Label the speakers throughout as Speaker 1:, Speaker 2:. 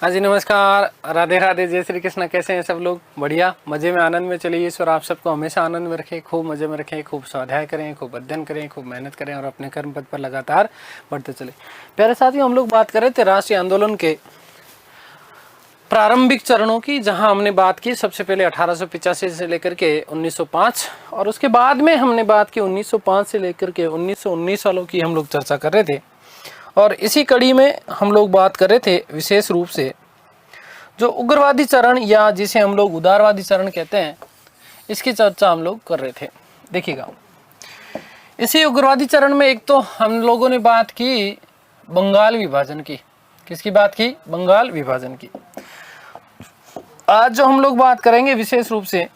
Speaker 1: हाँ जी, नमस्कार, राधे राधे, जय श्री कृष्ण। कैसे हैं सब लोग? बढ़िया, मजे में, आनंद में। चलिए, ईश्वर आप सबको हमेशा आनंद में रखें, खूब मजे में रखें, खूब स्वाध्याय करें, खूब अध्ययन करें, खूब मेहनत करें और अपने कर्म पथ पर लगातार बढ़ते चले। प्यारे साथियों, हम लोग बात कर रहे थे राष्ट्रीय आंदोलन के प्रारंभिक चरणों की, जहां हमने बात की सबसे पहले 1885 से लेकर के 1905 और उसके बाद में हमने बात की 1905 से लेकर के 1919 सालों की हम लोग चर्चा कर रहे थे। और इसी कड़ी में हम लोग बात कर रहे थे विशेष रूप से जो उग्रवादी चरण या जिसे हम लोग उदारवादी चरण कहते हैं, इसकी चर्चा हम लोग कर रहे थे। देखिएगा, इसी उग्रवादी चरण में एक तो हम लोगों ने बात की बंगाल विभाजन की। किसकी बात की? बंगाल विभाजन की। आज जो हम लोग बात करेंगे विशेष रूप से,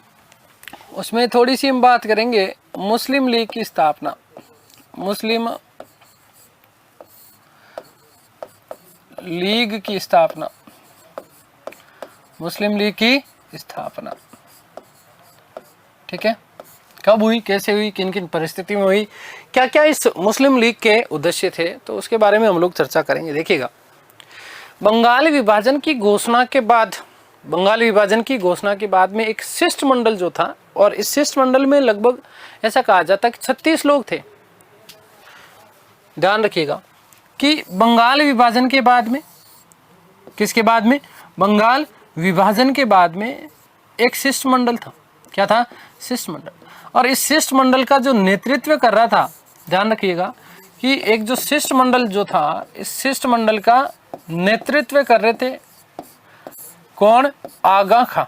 Speaker 1: उसमें थोड़ी सी हम बात करेंगे मुस्लिम लीग की स्थापना। मुस्लिम लीग की स्थापना, मुस्लिम लीग की स्थापना, ठीक है। कब हुई, कैसे हुई, किन किन परिस्थिति में हुई, क्या क्या इस मुस्लिम लीग के उद्देश्य थे, तो उसके बारे में हम लोग चर्चा करेंगे। देखिएगा, बंगाल विभाजन की घोषणा के बाद, बंगाल विभाजन की घोषणा के बाद में एक शिष्टमंडल जो था, और इस शिष्टमंडल में लगभग ऐसा कहा जाता है कि 36 लोग थे। ध्यान रखिएगा कि बंगाल विभाजन के बाद में, किसके बाद में? बंगाल विभाजन के बाद में एक शिष्टमंडल था। क्या था? शिष्टमंडल। और इस शिष्टमंडल का जो नेतृत्व कर रहा था, ध्यान रखिएगा कि एक जो शिष्टमंडल जो था, इस शिष्टमंडल का नेतृत्व कर रहे थे कौन? आगा खां।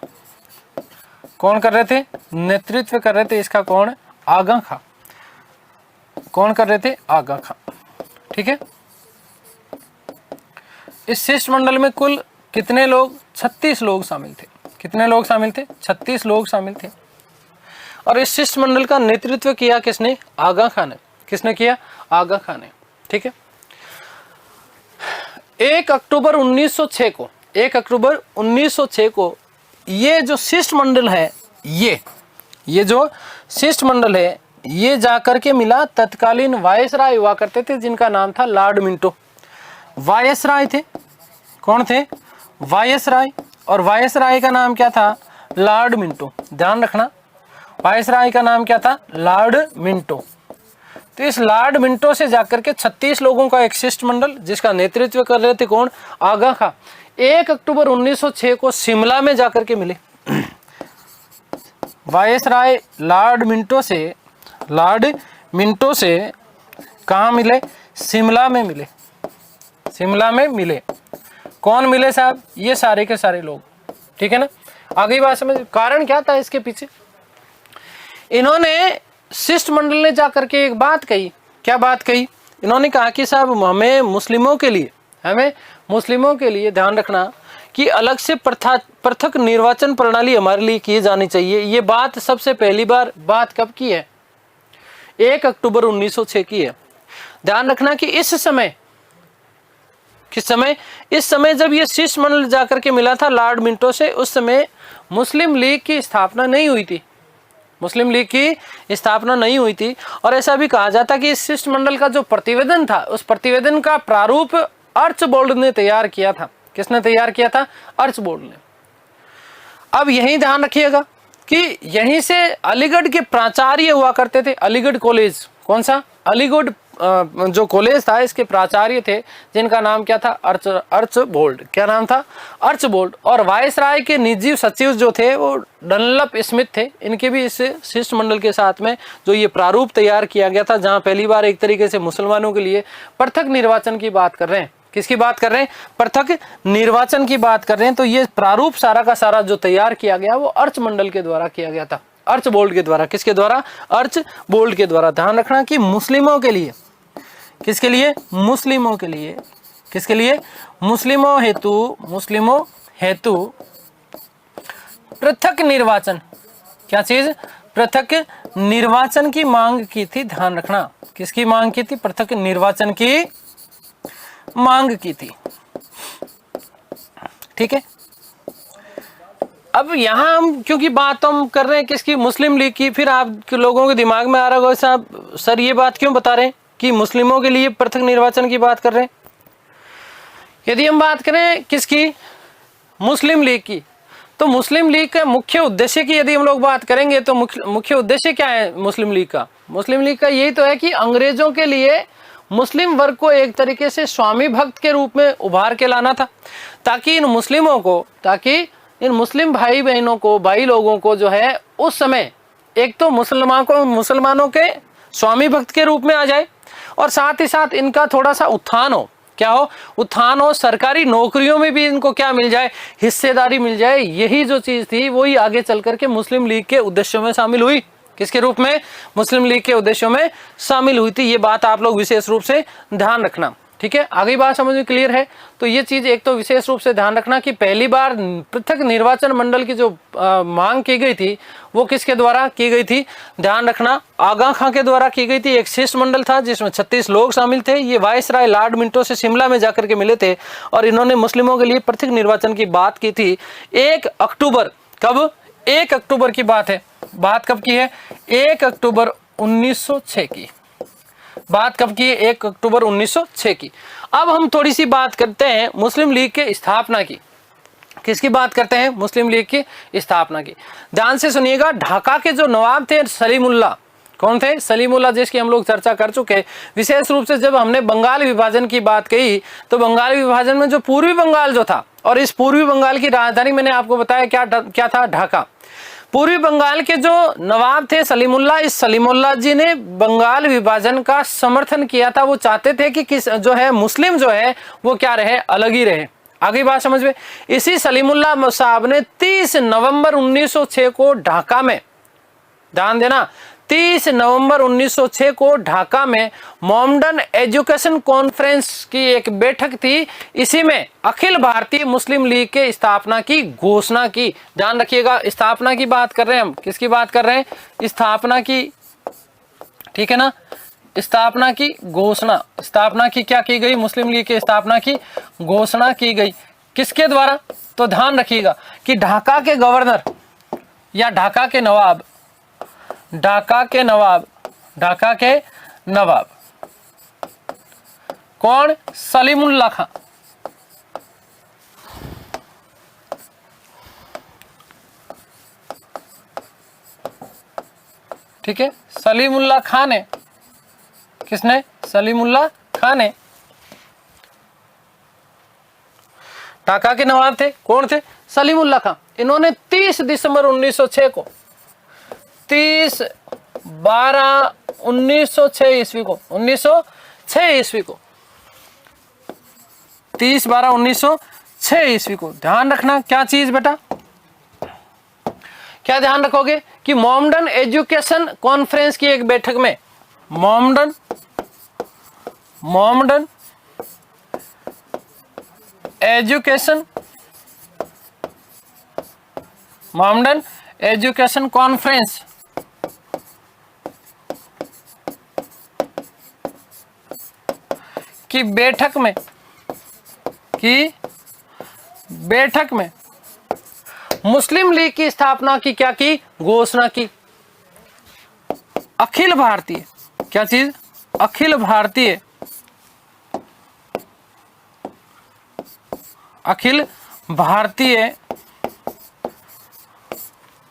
Speaker 1: कौन कर रहे थे? नेतृत्व कर रहे थे इसका कौन? आगा खां। कौन कर रहे थे? आगा खां, ठीक है। इस शिष्टमंडल में कुल कितने लोग? 36 लोग शामिल थे। कितने लोग शामिल थे? 36 लोग शामिल थे। और इस शिष्टमंडल का नेतृत्व किया किसने? आगा खां ने। किसने किया? आगा खां ने, ठीक है। 1 अक्टूबर 1906 को, 1 अक्टूबर 1906 को ये जो शिष्टमंडल है, ये जो शिष्टमंडल है, ये जाकर के मिला तत्कालीन वायसराय हुआ करते थे, जिनका नाम था लॉर्ड मिंटो। वायसराय थे। कौन थे? वायसराय। और वायसराय का नाम क्या था? Lord Minto. ध्यान रखना, वायसराय का नाम क्या था? Lord Minto. तो इस लॉर्ड मिंटो से जाकर के 36 लोगों का एक शिष्टमंडल, जिसका नेतृत्व कर रहे थे कौन? आगा खां, 1 अक्टूबर 1906 को शिमला में जाकर के मिले। वायसराय लॉर्ड मिंटो से कहाँ मिले? शिमला में मिले। शिमला में मिले। कौन मिले साहब? ये सारे के सारे लोग, ठीक है ना। आगे बात समझ। कारण क्या था इसके पीछे? इन्होंने, शिष्टमंडल ने जाकर के एक बात कही। क्या बात कही? इन्होंने कहा कि साहब हमें मुस्लिमों के लिए ध्यान रखना कि अलग से पृथक निर्वाचन प्रणाली हमारे लिए की जानी चाहिए। ये बात सबसे पहली बार बात कब की है? 1 अक्टूबर 1906 की है। ध्यान रखना कि इस समय, किस समय? इस समय जब ये शिष्टमंडल जाकर के मिला था लॉर्ड मिंटो से, उस समय मुस्लिम लीग की स्थापना नहीं हुई थी। मुस्लिम लीग की स्थापना नहीं हुई थी। और ऐसा भी कहा जाता कि इस शिष्टमंडल का जो प्रतिवेदन था, उस प्रतिवेदन का प्रारूप आर्चबोल्ड ने तैयार किया था। किसने तैयार किया था? आर्चबोल्ड ने। अब यही ध्यान रखिएगा कि यहीं से अलीगढ़ के प्राचार्य हुआ करते थे। अलीगढ़ कॉलेज, कौन सा? अलीगढ़ जो कॉलेज था, इसके प्राचार्य थे, जिनका नाम क्या था? आर्चबोल्ड। क्या नाम था? आर्चबोल्ड। और वायसराय के निजी सचिव जो थे वो डनलप स्मिथ थे। इनके भी इस शिष्टमंडल के साथ में जो ये प्रारूप तैयार किया गया था, जहां पहली बार एक तरीके से मुसलमानों के लिए पृथक निर्वाचन की बात कर रहे हैं। किसकी बात कर रहे हैं? पृथक निर्वाचन की बात कर रहे हैं। तो ये प्रारूप सारा का सारा जो तैयार किया गया वो आर्चमंडल के द्वारा किया गया था। आर्चबोल्ड के द्वारा। किसके द्वारा? आर्चबोल्ड के द्वारा। ध्यान रखना कि मुस्लिमों के लिए, किसके लिए? मुस्लिमों के लिए। किसके लिए? मुस्लिमों हेतु पृथक निर्वाचन। क्या चीज? पृथक निर्वाचन की मांग की थी। ध्यान रखना, किसकी मांग की थी? पृथक निर्वाचन की मांग की थी, ठीक है। अब यहाँ हम क्योंकि बात हम कर रहे हैं किसकी? मुस्लिम लीग की। फिर आप लोगों के दिमाग में आ रहा होगा साहब सर ये बात क्यों बता रहे हैं कि मुस्लिमों के लिए पृथक निर्वाचन की बात कर रहे हैं। यदि हम बात करें किसकी? मुस्लिम लीग की। तो मुस्लिम लीग के मुख्य उद्देश्य की यदि हम लोग बात करेंगे तो मुख्य उद्देश्य क्या है मुस्लिम लीग का? मुस्लिम लीग का यही तो है कि अंग्रेजों के लिए मुस्लिम वर्ग को एक तरीके से स्वामी भक्त के रूप में उभार के लाना था, ताकि इन मुस्लिम भाई बहनों को, भाई लोगों को जो है उस समय एक तो मुसलमानों के स्वामी भक्त के रूप में आ जाए, और साथ ही साथ इनका थोड़ा सा उत्थान हो। क्या हो? उत्थान हो, सरकारी नौकरियों में भी इनको क्या मिल जाए? हिस्सेदारी मिल जाए। यही जो चीज थी वही आगे चल करके मुस्लिम लीग के उद्देश्यों में शामिल हुई। किसके रूप में? मुस्लिम लीग के उद्देश्यों में शामिल हुई थी। ये बात आप लोग विशेष रूप से ध्यान रखना, ठीक है? आगे बात समझ में क्लियर है? तो ये चीज एक तो विशेष रूप से ध्यान रखना कि पहली बार पृथक निर्वाचन मंडल की जो मांग की गई थी वो किसके द्वारा की गई थी? ध्यान रखना, आगा खां के द्वारा की गई थी। एक शिष्टमंडल था जिसमें 36 लोग शामिल थे। ये वायसराय लॉर्ड मिंटो से शिमला में जाकर के मिले थे और इन्होंने मुस्लिमों के लिए पृथक निर्वाचन की बात की थी 1 अक्टूबर। कब? 1 अक्टूबर की बात है। बात कब की है? 1 अक्टूबर 1906 की बात कब की है? 1 अक्टूबर 1906 की। अब हम थोड़ी सी बात करते हैं मुस्लिम लीग के स्थापना की। किसकी बात करते हैं? मुस्लिम लीग की स्थापना की। ध्यान से सुनिएगा। ढाका के जो नवाब थे सलीमुल्लाह, कौन थे? सलीमुल्लाह, जिसकी हम लोग चर्चा कर चुके हैं। विशेष रूप से जब हमने बंगाल विभाजन की बात कही तो बंगाल विभाजन में जो पूर्वी बंगाल जो था, और इस पूर्वी बंगाल की राजधानी मैंने आपको बताया क्या था? ढाका। पूर्वी बंगाल के जो नवाब थे सलीमुल्लाह, इस सलीमुल्लाह जी ने बंगाल विभाजन का समर्थन किया था। वो चाहते थे कि जो है मुस्लिम जो है वो क्या रहे? अलग ही रहे। आगे बात समझ में। इसी सलीमुल्लाह साहब ने 30 नवंबर 1906 को ढाका में, ध्यान देना, 30 नवंबर 1906 को ढाका में मोमडन एजुकेशन कॉन्फ्रेंस की एक बैठक थी। इसी में अखिल भारतीय मुस्लिम लीग के स्थापना की घोषणा की। ध्यान रखिएगा, स्थापना की बात कर रहे हैं हम। किसकी बात कर रहे हैं? स्थापना की, ठीक है ना? स्थापना की घोषणा। स्थापना की क्या की गई? मुस्लिम लीग की स्थापना की घोषणा की गई। किसके द्वारा? तो ध्यान रखिएगा कि ढाका के गवर्नर या ढाका के नवाब कौन? सलीमुल्लाह खां। ठीक है, सलीमुल्लाह खां ने, किसने? सलीमुल्लाह खां ने। ढाका के नवाब थे, कौन थे? सलीमुल्लाह खां। इन्होंने 30 दिसंबर 1906 को 30/12/1906 ईस्वी को 1906 ईस्वी को 30/12/1906 ईस्वी को। ध्यान रखना क्या चीज बेटा? क्या ध्यान रखोगे कि मोमडन एजुकेशन कॉन्फ्रेंस की एक बैठक में मोमडन एजुकेशन कॉन्फ्रेंस की बैठक में मुस्लिम लीग की स्थापना की क्या की? घोषणा की। अखिल भारतीय, क्या चीज? अखिल भारतीय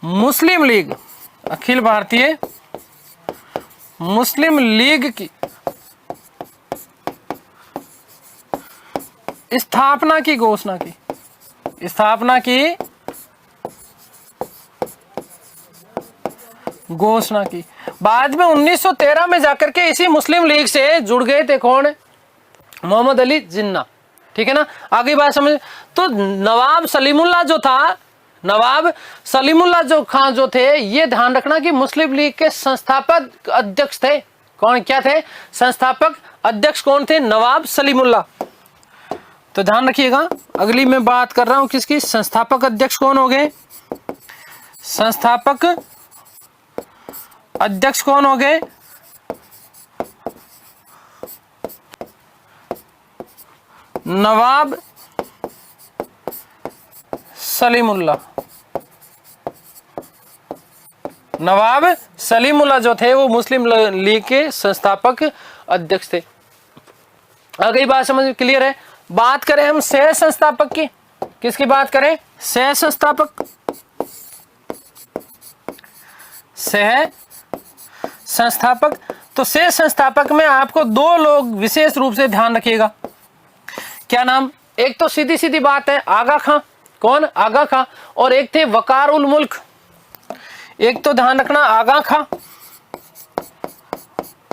Speaker 1: मुस्लिम लीग, अखिल भारतीय मुस्लिम लीग की स्थापना की घोषणा की। स्थापना की घोषणा की। बाद में 1913 में जाकर के इसी मुस्लिम लीग से जुड़ गए थे कौन? मोहम्मद अली जिन्ना। ठीक है ना? आगे बात समझ। तो नवाब सलीमुल्लाह खां जो थे, ये ध्यान रखना कि मुस्लिम लीग के संस्थापक अध्यक्ष थे। कौन क्या थे? संस्थापक अध्यक्ष कौन थे? नवाब सलीमुल्लाह। तो ध्यान रखिएगा, अगली मैं बात कर रहा हूं किसकी? संस्थापक अध्यक्ष कौन हो गए? संस्थापक अध्यक्ष कौन हो गए? नवाब सलीमुल्लाह। नवाब सलीमुल्लाह जो थे वो मुस्लिम लीग के संस्थापक अध्यक्ष थे। आगे बात समझ क्लियर है? बात करें हम सह संस्थापक की, किसकी बात करें? सह संस्थापक, सह संस्थापक। तो सह संस्थापक में आपको दो लोग विशेष रूप से ध्यान रखिएगा। क्या नाम? एक तो सीधी सीधी बात है आगा खां। कौन? आगा खां। और एक थे वकार उल मुल्क। एक तो ध्यान रखना आगा खां,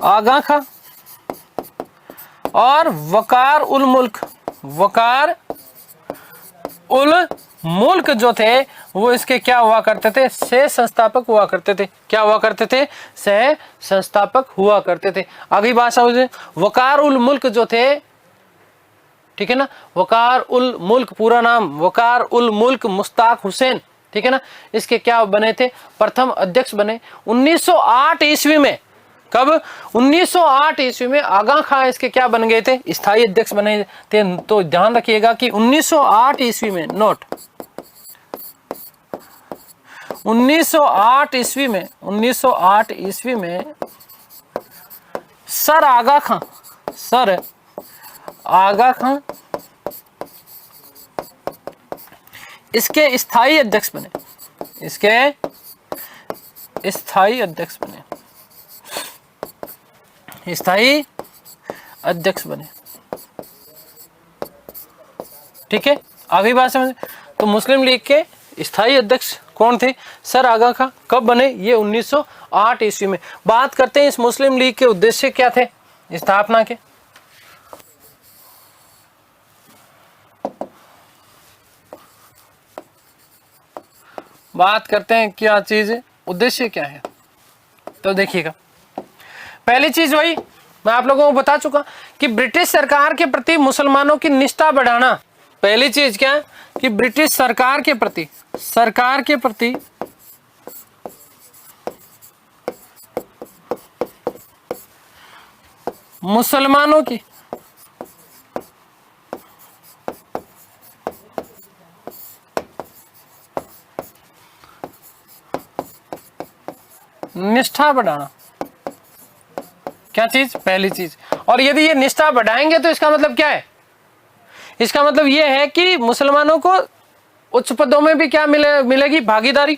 Speaker 1: आगा खां और वकार उल मुल्क। वकार उल मुल्क जो थे वो इसके क्या हुआ करते थे? सह संस्थापक हुआ करते थे। क्या हुआ करते थे? सह संस्थापक हुआ करते थे। अगली बात समझिए, वकार उल मुल्क जो थे, ठीक है ना, वकार उल मुल्क पूरा नाम वकार उल मुल्क मुश्ताक हुसैन, ठीक है ना, इसके क्या बने थे? प्रथम अध्यक्ष बने 1908 ईस्वी में। कब? 1908 ईस्वी में आगा खां इसके क्या बन गए थे? स्थायी अध्यक्ष बने थे। तो ध्यान रखिएगा कि 1908 ईस्वी में, नोट 1908 ईस्वी में, 1908 ईस्वी में सर आगा खां, सर आगा खां इसके स्थायी अध्यक्ष बने, इसके स्थायी अध्यक्ष बने, स्थायी अध्यक्ष बने। ठीक है, आगे बात समझ। तो मुस्लिम लीग के स्थायी अध्यक्ष कौन थे? सर आगा खां। कब बने? ये 1908 ईस्वी में। बात करते हैं इस मुस्लिम लीग के उद्देश्य क्या थे स्थापना के। बात करते हैं क्या चीज है, उद्देश्य क्या है। तो देखिएगा, पहली चीज वही मैं आप लोगों को बता चुका कि ब्रिटिश सरकार के प्रति मुसलमानों की निष्ठा बढ़ाना। पहली चीज क्या है कि ब्रिटिश सरकार के प्रति मुसलमानों की निष्ठा बढ़ाना। क्या चीज? पहली चीज। और यदि ये निष्ठा बढ़ाएंगे तो इसका मतलब क्या है? इसका मतलब ये है कि मुसलमानों को उच्च पदों में भी क्या मिलेगी? भागीदारी।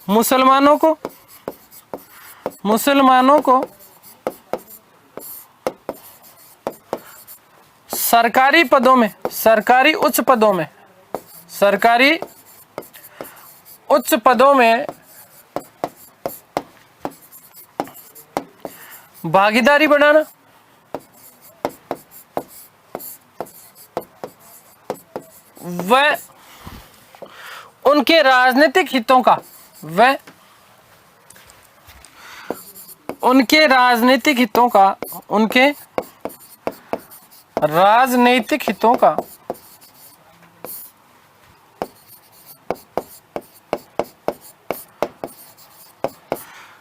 Speaker 1: मुसलमानों को सरकारी पदों में, सरकारी उच्च पदों में भागीदारी बढ़ाना। वह उनके राजनीतिक हितों का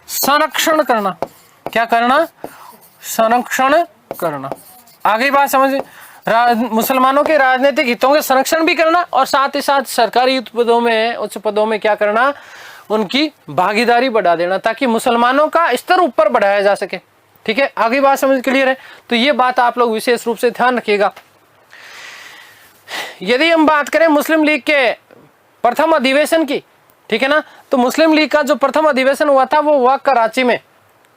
Speaker 1: संरक्षण करना। क्या करना? संरक्षण करना। आगे बात समझिए, मुसलमानों के राजनीतिक हितों के संरक्षण भी करना और साथ ही साथ सरकारी उच्च पदों में क्या करना? उनकी भागीदारी बढ़ा देना, ताकि मुसलमानों का स्तर ऊपर बढ़ाया जा सके। ठीक है, आगे बात समझ क्लियर है। तो ये बात आप लोग विशेष रूप से ध्यान रखिएगा। यदि हम बात करें मुस्लिम लीग के प्रथम अधिवेशन की, ठीक है ना, तो मुस्लिम लीग का जो प्रथम अधिवेशन हुआ था वो हुआ कराची में।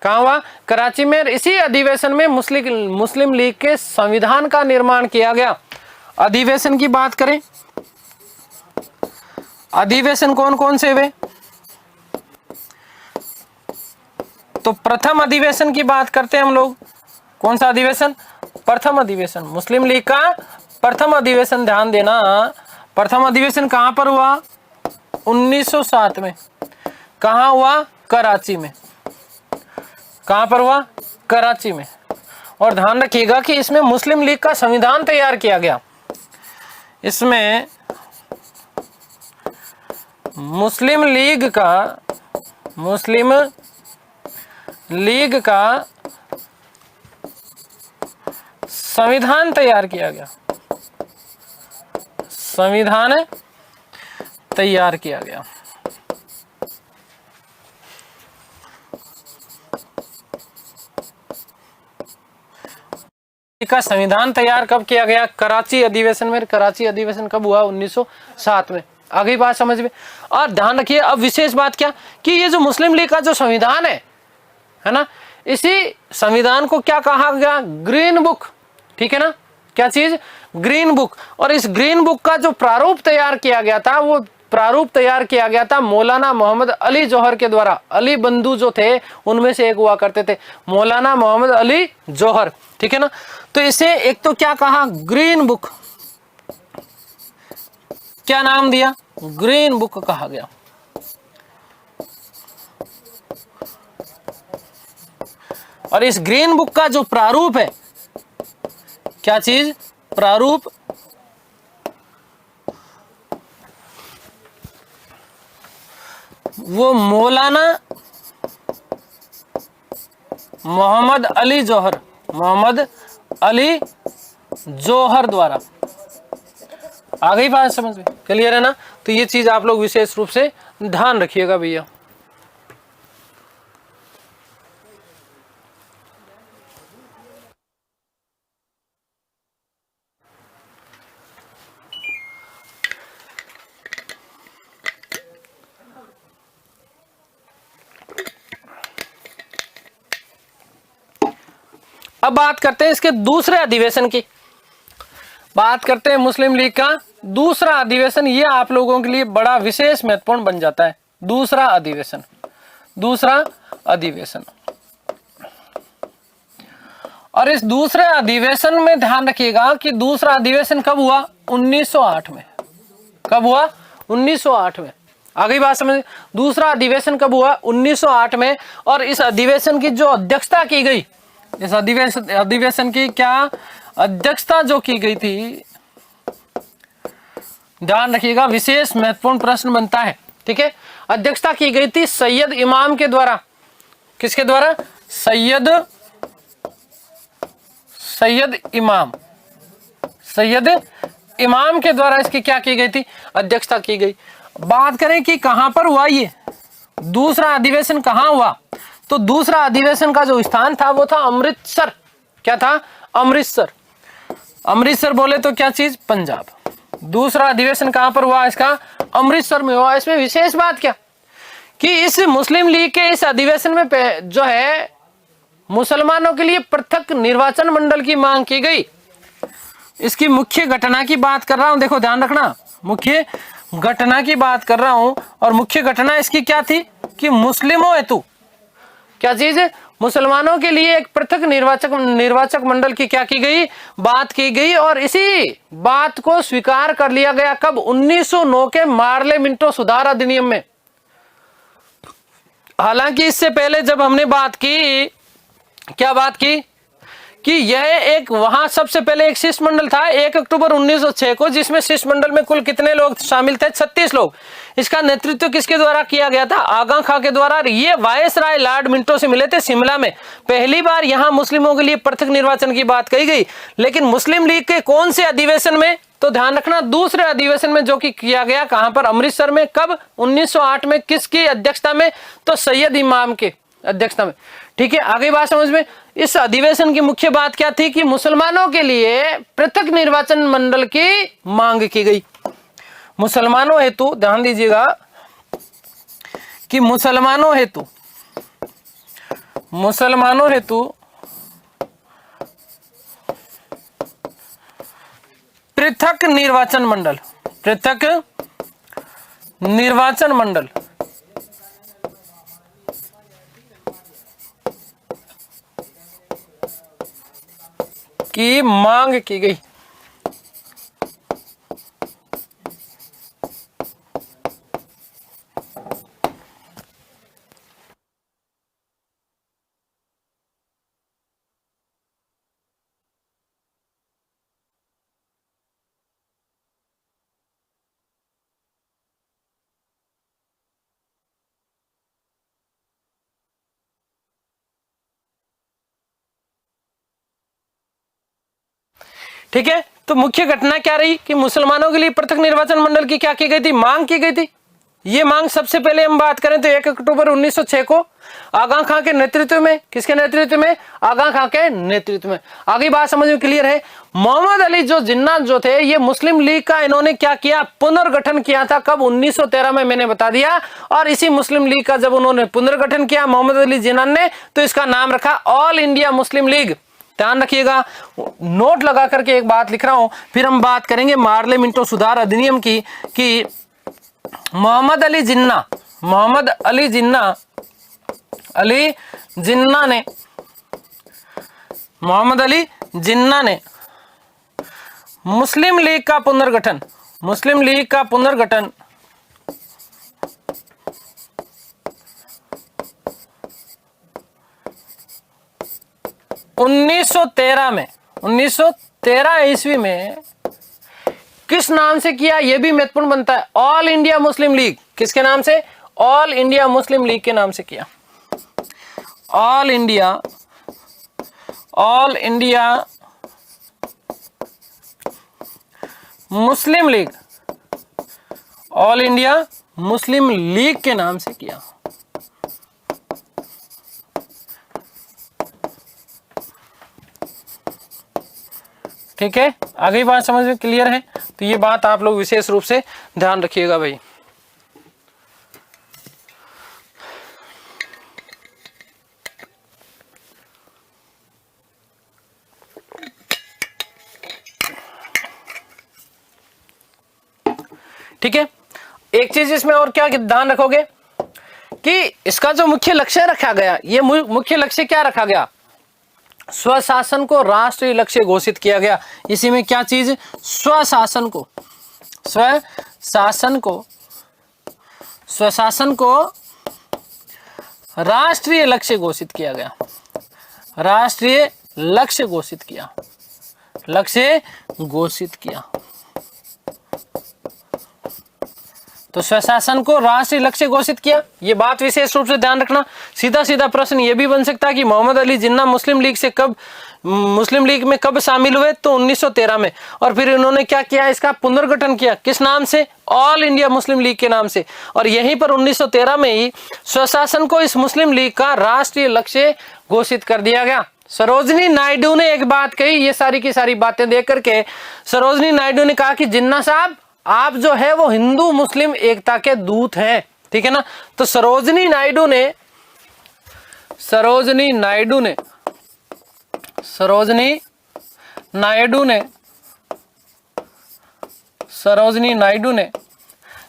Speaker 1: कहाँ हुआ? कराची में। इसी अधिवेशन में मुस्लिम लीग के संविधान का निर्माण किया गया। अधिवेशन की बात करें, अधिवेशन कौन कौन से हुए? तो प्रथम अधिवेशन की बात करते हैं हम लोग। कौन सा अधिवेशन? प्रथम अधिवेशन। मुस्लिम लीग का प्रथम अधिवेशन, ध्यान देना, प्रथम अधिवेशन कहां पर हुआ? 1907 में। कहां हुआ? कराची में। कहां पर हुआ? कराची में। और ध्यान रखिएगा कि इसमें मुस्लिम लीग का संविधान तैयार किया गया। इसमें मुस्लिम लीग का संविधान तैयार किया गया। संविधान तैयार किया गया। का संविधान तैयार कब किया गया? कराची अधिवेशन में। कराची अधिवेशन कब हुआ? 1907 में। आगे बात समझ में। और ध्यान रखिए अब विशेष बात क्या कि ये जो मुस्लिम लीग का जो संविधान है ना, इसी संविधान को क्या कहा गया? Green book. ठीक है ना, क्या चीज? Green book. और इस ग्रीन बुक का जो प्रारूप तैयार किया गया था, वो प्रारूप तैयार किया गया था मौलाना मोहम्मद अली जौहर के द्वारा। अली बंधु जो थे उनमें से एक हुआ करते थे, मौलाना मोहम्मद अली जौहर। ठीक है ना, तो इसे एक तो क्या कहा? Green book. क्या नाम दिया? ग्रीन बुक कहा गया। और इस ग्रीन बुक का जो प्रारूप है, क्या चीज? प्रारूप। वो मौलाना मोहम्मद अली जौहर, मोहम्मद अली जौहर द्वारा। आ गई बात समझ में? क्लियर है ना? तो ये चीज आप लोग विशेष रूप से ध्यान रखिएगा भैया। अब बात करते हैं इसके दूसरे अधिवेशन की। बात करते हैं मुस्लिम लीग का दूसरा अधिवेशन। ये आप लोगों के लिए बड़ा विशेष महत्वपूर्ण बन जाता है। दूसरा अधिवेशन, दूसरा अधिवेशन। और इस दूसरे अधिवेशन में ध्यान रखिएगा कि दूसरा अधिवेशन कब हुआ? 1908 में। कब हुआ? 1908 में। आगे बात समझ। दूसरा अधिवेशन कब हुआ? 1908 में। और इस अधिवेशन की जो अध्यक्षता की गई, इस अधिवेशन की क्या अध्यक्षता जो की गई थी, ध्यान रखिएगा, विशेष महत्वपूर्ण प्रश्न बनता है। ठीक है, अध्यक्षता की गई थी सैयद इमाम के द्वारा। किसके द्वारा? सैयद इमाम, सैयद इमाम के द्वारा इसकी क्या की गई थी? अध्यक्षता की गई। बात करें कि कहां पर हुआ ये दूसरा अधिवेशन, कहां हुआ? तो दूसरा अधिवेशन का जो स्थान था वो था अमृतसर। क्या था? अमृतसर। अमृतसर बोले तो क्या चीज? पंजाब। दूसरा अधिवेशन कहां पर हुआ इसका? अमृतसर में हुआ। इसमें विशेष बात क्या कि इस मुस्लिम लीग के इस अधिवेशन में जो है मुसलमानों के लिए पृथक निर्वाचन मंडल की मांग की गई। इसकी मुख्य घटना की बात कर रहा हूं, देखो ध्यान रखना, मुख्य घटना की बात कर रहा हूं। और मुख्य घटना इसकी क्या थी कि मुस्लिमों हेतु क्या चीज है? मुसलमानों के लिए एक पृथक निर्वाचक मंडल की क्या की गई? बात की गई। और इसी बात को स्वीकार कर लिया गया कब? 1909 के मार्ले मिंटो सुधार अधिनियम में। हालांकि इससे पहले जब हमने बात की, क्या बात की कि यह एक वहां सबसे पहले एक शिष्टमंडल था 1 अक्टूबर 1906 को, जिसमें शिष्टमंडल में कुल कितने लोग शामिल थे? 36 लोग। इसका नेतृत्व किसके द्वारा किया गया था? आगा खां के द्वारा। ये वायसराय लॉर्ड मिंटो से मिले थे शिमला में। पहली बार यहां मुस्लिमों के लिए पृथक निर्वाचन की बात कही गई। लेकिन मुस्लिम लीग के कौन से अधिवेशन में? तो ध्यान रखना, दूसरे अधिवेशन में, जो कि किया गया कहां पर? अमृतसर में। कब? 1908 में। किसकी अध्यक्षता में? तो सैयद इमाम के अध्यक्षता में। ठीक है, आगे बात समझ में। इस अधिवेशन की मुख्य बात क्या थी कि मुसलमानों के लिए पृथक निर्वाचन मंडल की मांग की गई। मुसलमानों हेतु, ध्यान दीजिएगा कि मुसलमानों हेतु पृथक निर्वाचन मंडल, पृथक निर्वाचन मंडल की मांग की गई। ठीक है, तो मुख्य घटना क्या रही कि मुसलमानों के लिए पृथक निर्वाचन मंडल की क्या की गई थी? मांग की गई थी। ये मांग सबसे पहले हम बात करें तो 1 अक्टूबर 1906 को आगा खां के नेतृत्व में, किसके नेतृत्व में? आगा खां के नेतृत्व में। आगे बात समझ में क्लियर है। मोहम्मद अली जो जिन्ना जो थे, ये मुस्लिम लीग का इन्होंने क्या किया? पुनर्गठन किया था। कब? 1913 में, मैंने बता दिया। और इसी मुस्लिम लीग का जब उन्होंने पुनर्गठन किया मोहम्मद अली जिन्ना ने, तो इसका नाम रखा ऑल इंडिया मुस्लिम लीग। ध्यान रखिएगा, नोट लगा करके एक बात लिख रहा हूं। फिर हम बात करेंगे मार्ले मिंटो सुधार अधिनियम की, कि मोहम्मद अली जिन्ना ने मुस्लिम लीग का पुनर्गठन 1913 ईस्वी में किस नाम से किया? यह भी महत्वपूर्ण बनता है। All India Muslim league. किसके नाम से? ऑल इंडिया मुस्लिम लीग के नाम से किया। All India Muslim league, all India Muslim league के नाम से किया। ठीक है, आगे बात समझ में क्लियर है? तो ये बात आप लोग विशेष रूप से ध्यान रखिएगा भाई। ठीक है, एक चीज इसमें और क्या ध्यान रखोगे कि इसका जो मुख्य लक्ष्य रखा गया, ये मुख्य लक्ष्य क्या रखा गया? स्वशासन को राष्ट्रीय लक्ष्य घोषित किया गया। इसी में क्या चीज? स्वशासन को राष्ट्रीय लक्ष्य घोषित किया गया। राष्ट्रीय लक्ष्य घोषित किया। तो स्वशासन को राष्ट्रीय लक्ष्य घोषित किया। ये बात विशेष रूप से ध्यान रखना। सीधा प्रश्न ये भी बन सकता है कि मोहम्मद अली जिन्ना मुस्लिम लीग में कब शामिल हुए? तो 1913 में। और फिर इन्होंने क्या किया? इसका पुनर्गठन किया। किस नाम से? ऑल इंडिया मुस्लिम लीग के नाम से। और यहीं पर 1913 में ही स्वशासन को इस मुस्लिम लीग का राष्ट्रीय लक्ष्य घोषित कर दिया गया। सरोजनी नायडू ने एक बात कही, ये सारी की सारी बातें देख करके सरोजनी नायडू ने कहा कि जिन्ना साहब, आप जो है वो हिंदू मुस्लिम एकता के दूत हैं। ठीक है ना? तो सरोजनी नायडू ने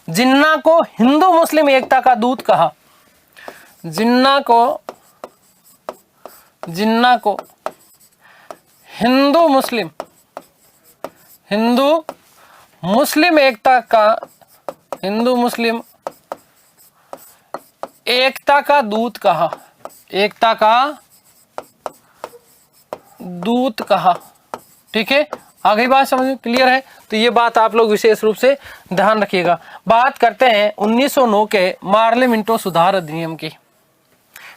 Speaker 1: जिन्ना को हिंदू मुस्लिम एकता का दूत कहा। जिन्ना को हिंदू मुस्लिम एकता का दूत कहा। ठीक है, आगे बात समझ में क्लियर है? तो ये बात आप लोग विशेष रूप से ध्यान रखिएगा। बात करते हैं 1909 के मार्ले मिंटो सुधार अधिनियम की।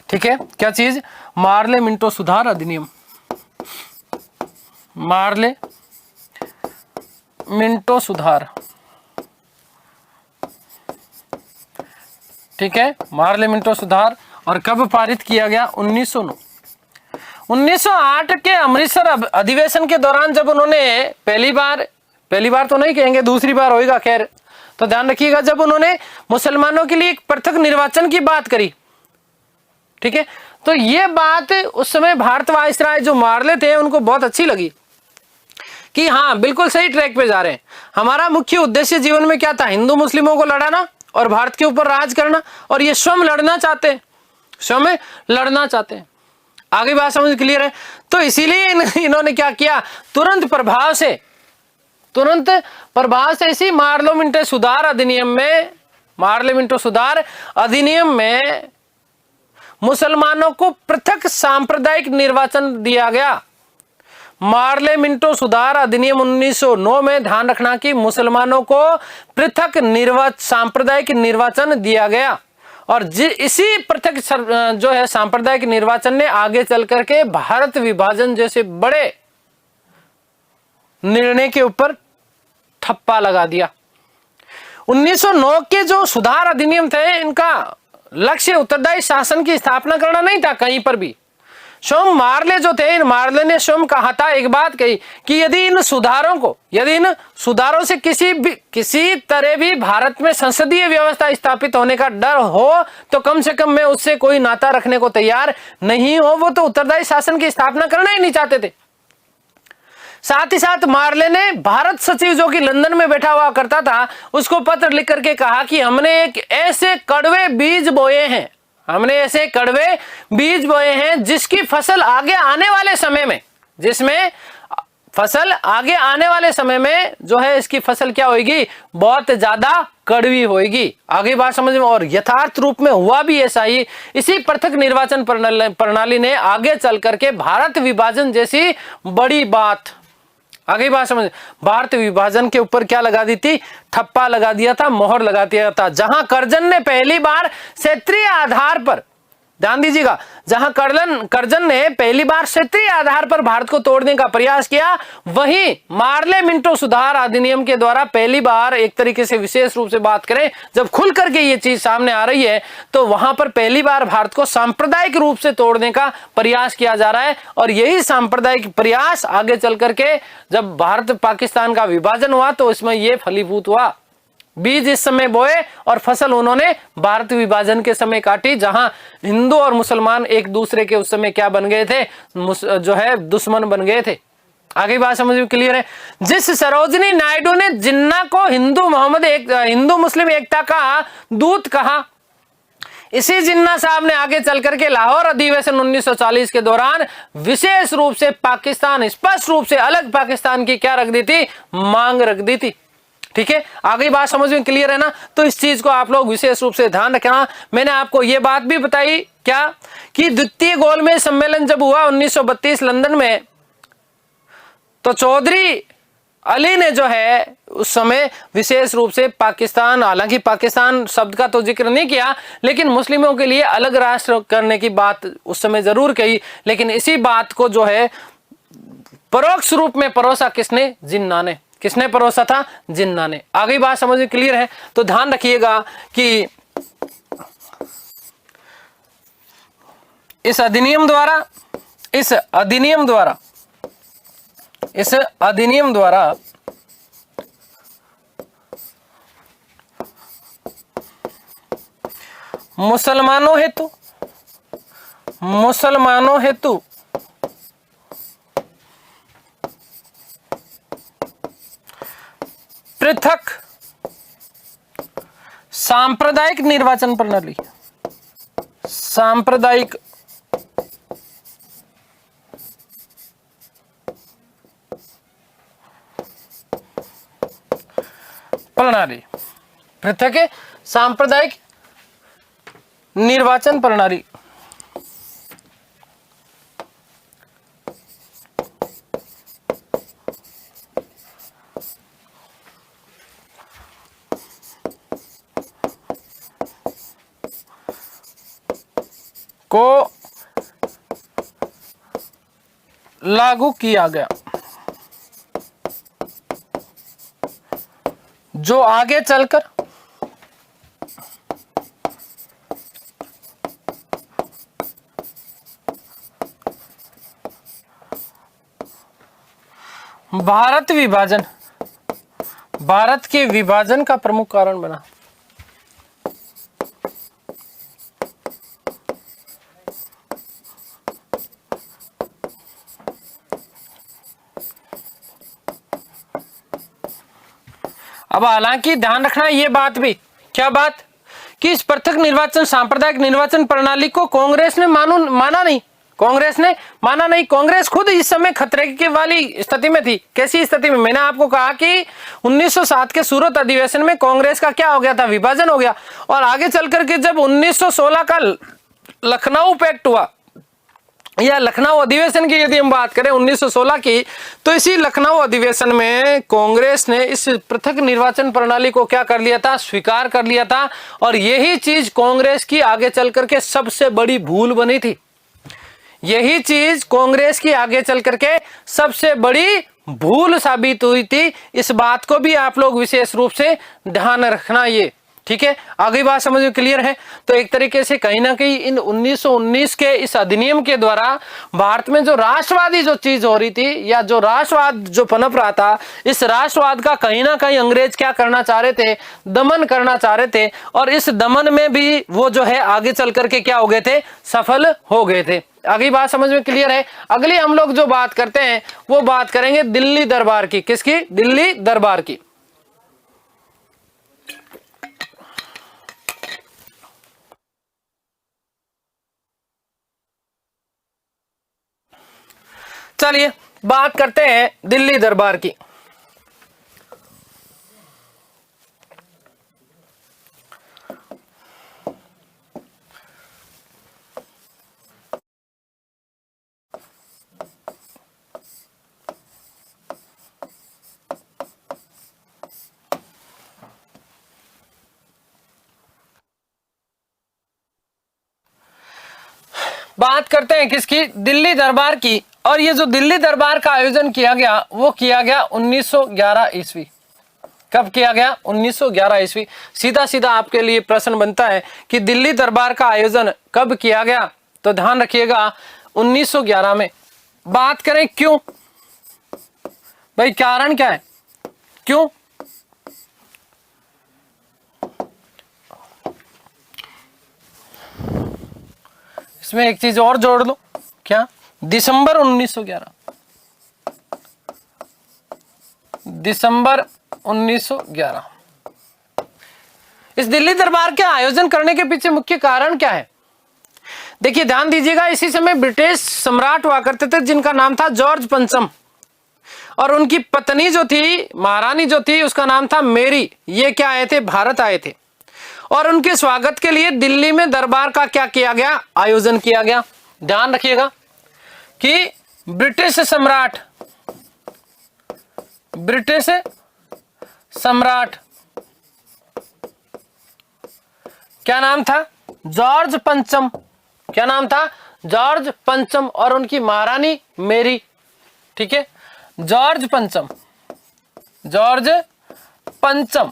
Speaker 1: ठीक है, क्या चीज? मार्ले मिंटो सुधार अधिनियम। मार्ले मिंटो सुधार। ठीक है, मार्ले मिंटो सुधार। और कब पारित किया गया? 1909। 1908 के अमृतसर अधिवेशन के दौरान जब उन्होंने पहली बार तो नहीं कहेंगे, दूसरी बार होगा, खैर, तो ध्यान रखिएगा, जब उन्होंने मुसलमानों के लिए एक पृथक निर्वाचन की बात करी। ठीक है, तो ये बात उस समय भारत वायसराय जो मार्ले थे उनको बहुत अच्छी लगी कि हाँ, बिल्कुल सही ट्रैक पे जा रहे हैं। हमारा मुख्य उद्देश्य जीवन में क्या था? हिंदू मुस्लिमों को लड़ाना और भारत के ऊपर राज करना। और ये स्वयं लड़ना चाहते हैं। आगे बात समझ क्लियर है? तो इसीलिए इन्होंने क्या किया? तुरंत प्रभाव से इसी मार्ले मिंटो सुधार अधिनियम में मुसलमानों को पृथक सांप्रदायिक निर्वाचन दिया गया। मार्ले मिंटो सुधार अधिनियम 1909 में ध्यान रखना कि मुसलमानों को पृथक सांप्रदायिक निर्वाचन दिया गया। और इसी पृथक जो है सांप्रदायिक निर्वाचन ने आगे चल करके भारत विभाजन जैसे बड़े निर्णय के ऊपर ठप्पा लगा दिया। 1909 के जो सुधार अधिनियम थे, इनका लक्ष्य उत्तरदायी शासन की स्थापना करना नहीं था कहीं पर भी। स्वयं मार्ले जो थे, इन मार्ले ने स्वयं कहा था, एक बात कही कि यदि इन सुधारों से किसी तरह भी भारत में संसदीय व्यवस्था स्थापित होने का डर हो तो कम से कम मैं उससे कोई नाता रखने को तैयार नहीं हो। वो तो उत्तरदायी शासन की स्थापना करना ही नहीं चाहते थे। साथ ही साथ मार्ले ने भारत सचिव जो कि लंदन में बैठा हुआ करता था, उसको पत्र लिख करके कहा कि हमने एक ऐसे कड़वे बीज बोए हैं जिसकी फसल आगे आने वाले समय में जो है इसकी फसल क्या होगी, बहुत ज्यादा कड़वी होगी। आगे बात समझ में। और यथार्थ रूप में हुआ भी ऐसा ही। इसी पृथक निर्वाचन प्रणाली ने आगे चल करके भारत विभाजन जैसी बड़ी बात, आगे बात समझ, भारत विभाजन के ऊपर क्या लगा दी थी, ठप्पा लगा दिया था, मोहर लगा दिया था। जहां कर्जन ने पहली बार क्षेत्रीय आधार पर, ध्यान दीजिएगा, जहां कर्जन ने पहली बार क्षेत्रीय आधार पर भारत को तोड़ने का प्रयास किया, वहीं मार्ले मिंटो सुधार अधिनियम के द्वारा पहली बार, एक तरीके से विशेष रूप से बात करें, जब खुल करके ये चीज सामने आ रही है, तो वहां पर पहली बार भारत को सांप्रदायिक रूप से तोड़ने का प्रयास किया जा रहा है। और यही सांप्रदायिक प्रयास आगे चल करके जब भारत पाकिस्तान का विभाजन हुआ तो इसमें यह फलीभूत हुआ। बीज इस समय बोए और फसल उन्होंने भारत विभाजन के समय काटी, जहां हिंदू और मुसलमान एक दूसरे के उस समय क्या बन गए थे, जो है दुश्मन बन गए थे। आगे बात समझ में क्लियर है। जिस सरोजिनी नायडू ने जिन्ना को हिंदू मुस्लिम एकता का दूत कहा, इसी जिन्ना साहब ने आगे चल करके लाहौर अधिवेशन 1940 के दौरान विशेष रूप से पाकिस्तान, स्पष्ट रूप से अलग पाकिस्तान की क्या रख दी थी, मांग रख दी थी। ठीक है, आगे बात समझ में क्लियर है ना। तो इस चीज को आप लोग विशेष रूप से ध्यान रखना। मैंने आपको यह बात भी बताई क्या कि द्वितीय गोलमेज सम्मेलन जब हुआ 1932 लंदन में, तो चौधरी अली ने जो है उस समय विशेष रूप से पाकिस्तान, हालांकि पाकिस्तान शब्द का तो जिक्र नहीं किया, लेकिन मुस्लिमों के लिए अलग राष्ट्र करने की बात उस समय जरूर कही। लेकिन इसी बात को जो है परोक्ष रूप में परोसा किसने, जिन्ना ने। किसने परोसा था, जिन्ना ने। आगे बात समझ में क्लियर है। तो ध्यान रखिएगा कि इस अधिनियम द्वारा मुसलमानों हेतु पृथक सांप्रदायिक निर्वाचन प्रणाली, पृथक सांप्रदायिक निर्वाचन प्रणाली को लागू किया गया, जो आगे चलकर भारत के विभाजन का प्रमुख कारण बना। अब हालांकि ध्यान रखना ये बात भी, क्या बात, कि इस पृथक निर्वाचन, सांप्रदायिक निर्वाचन प्रणाली को कांग्रेस ने माना नहीं। कांग्रेस खुद इस समय खतरे की वाली स्थिति में थी। कैसी स्थिति में? मैंने आपको कहा कि 1907 के सूरत अधिवेशन में कांग्रेस का क्या हो गया था, विभाजन हो गया। और आगे चल करके जब 1916 का लखनऊ पैक्ट हुआ, या लखनऊ अधिवेशन की यदि हम बात करें 1916 की, तो इसी लखनऊ अधिवेशन में कांग्रेस ने इस पृथक निर्वाचन प्रणाली को क्या कर लिया था, स्वीकार कर लिया था। और यही चीज कांग्रेस की आगे चल करके सबसे बड़ी भूल बनी थी। यही चीज कांग्रेस की आगे चल करके सबसे बड़ी भूल साबित हुई थी। इस बात को भी आप लोग विशेष रूप से ध्यान रखना। ये ठीक है, आगे बात समझ में क्लियर है। तो एक तरीके से कहीं ना कहीं इन 1919 के इस अधिनियम के द्वारा भारत में जो राष्ट्रवादी जो चीज हो रही थी, या जो राष्ट्रवाद जो पनप रहा था, इस राष्ट्रवाद का कहीं ना कहीं अंग्रेज क्या करना चाह रहे थे, दमन करना चाह रहे थे। और इस दमन में भी वो जो है आगे चल करके क्या हो गए थे, सफल हो गए थे। आगे बात समझ में क्लियर है। अगली हम लोग जो बात करते हैं वो बात करेंगे दिल्ली दरबार की। किसकी? दिल्ली दरबार की। चलिए बात करते हैं दिल्ली दरबार की। बात करते हैं किसकी? दिल्ली दरबार की। और ये जो दिल्ली दरबार का आयोजन किया गया वो किया गया 1911 ईस्वी। कब किया गया? 1911 ईस्वी। सीधा सीधा आपके लिए प्रश्न बनता है कि दिल्ली दरबार का आयोजन कब किया गया, तो ध्यान रखिएगा 1911 में। बात करें क्यों भाई, कारण क्या है, क्यों? इसमें एक चीज और जोड़ लो, क्या? दिसंबर 1911, दिसंबर 1911। इस दिल्ली दरबार के आयोजन करने के पीछे मुख्य कारण क्या है? देखिए ध्यान दीजिएगा, इसी समय ब्रिटिश सम्राट हुआ करते थे जिनका नाम था जॉर्ज पंचम, और उनकी पत्नी जो थी, महारानी जो थी, उसका नाम था मेरी। ये क्या आए थे? भारत आए थे। और उनके स्वागत के लिए दिल्ली में दरबार का क्या किया गया? आयोजन किया गया। ध्यान रखिएगा कि ब्रिटिश सम्राट क्या नाम था? जॉर्ज पंचम। क्या नाम था? जॉर्ज पंचम। और उनकी महारानी मेरी। ठीक है, जॉर्ज पंचम, जॉर्ज पंचम,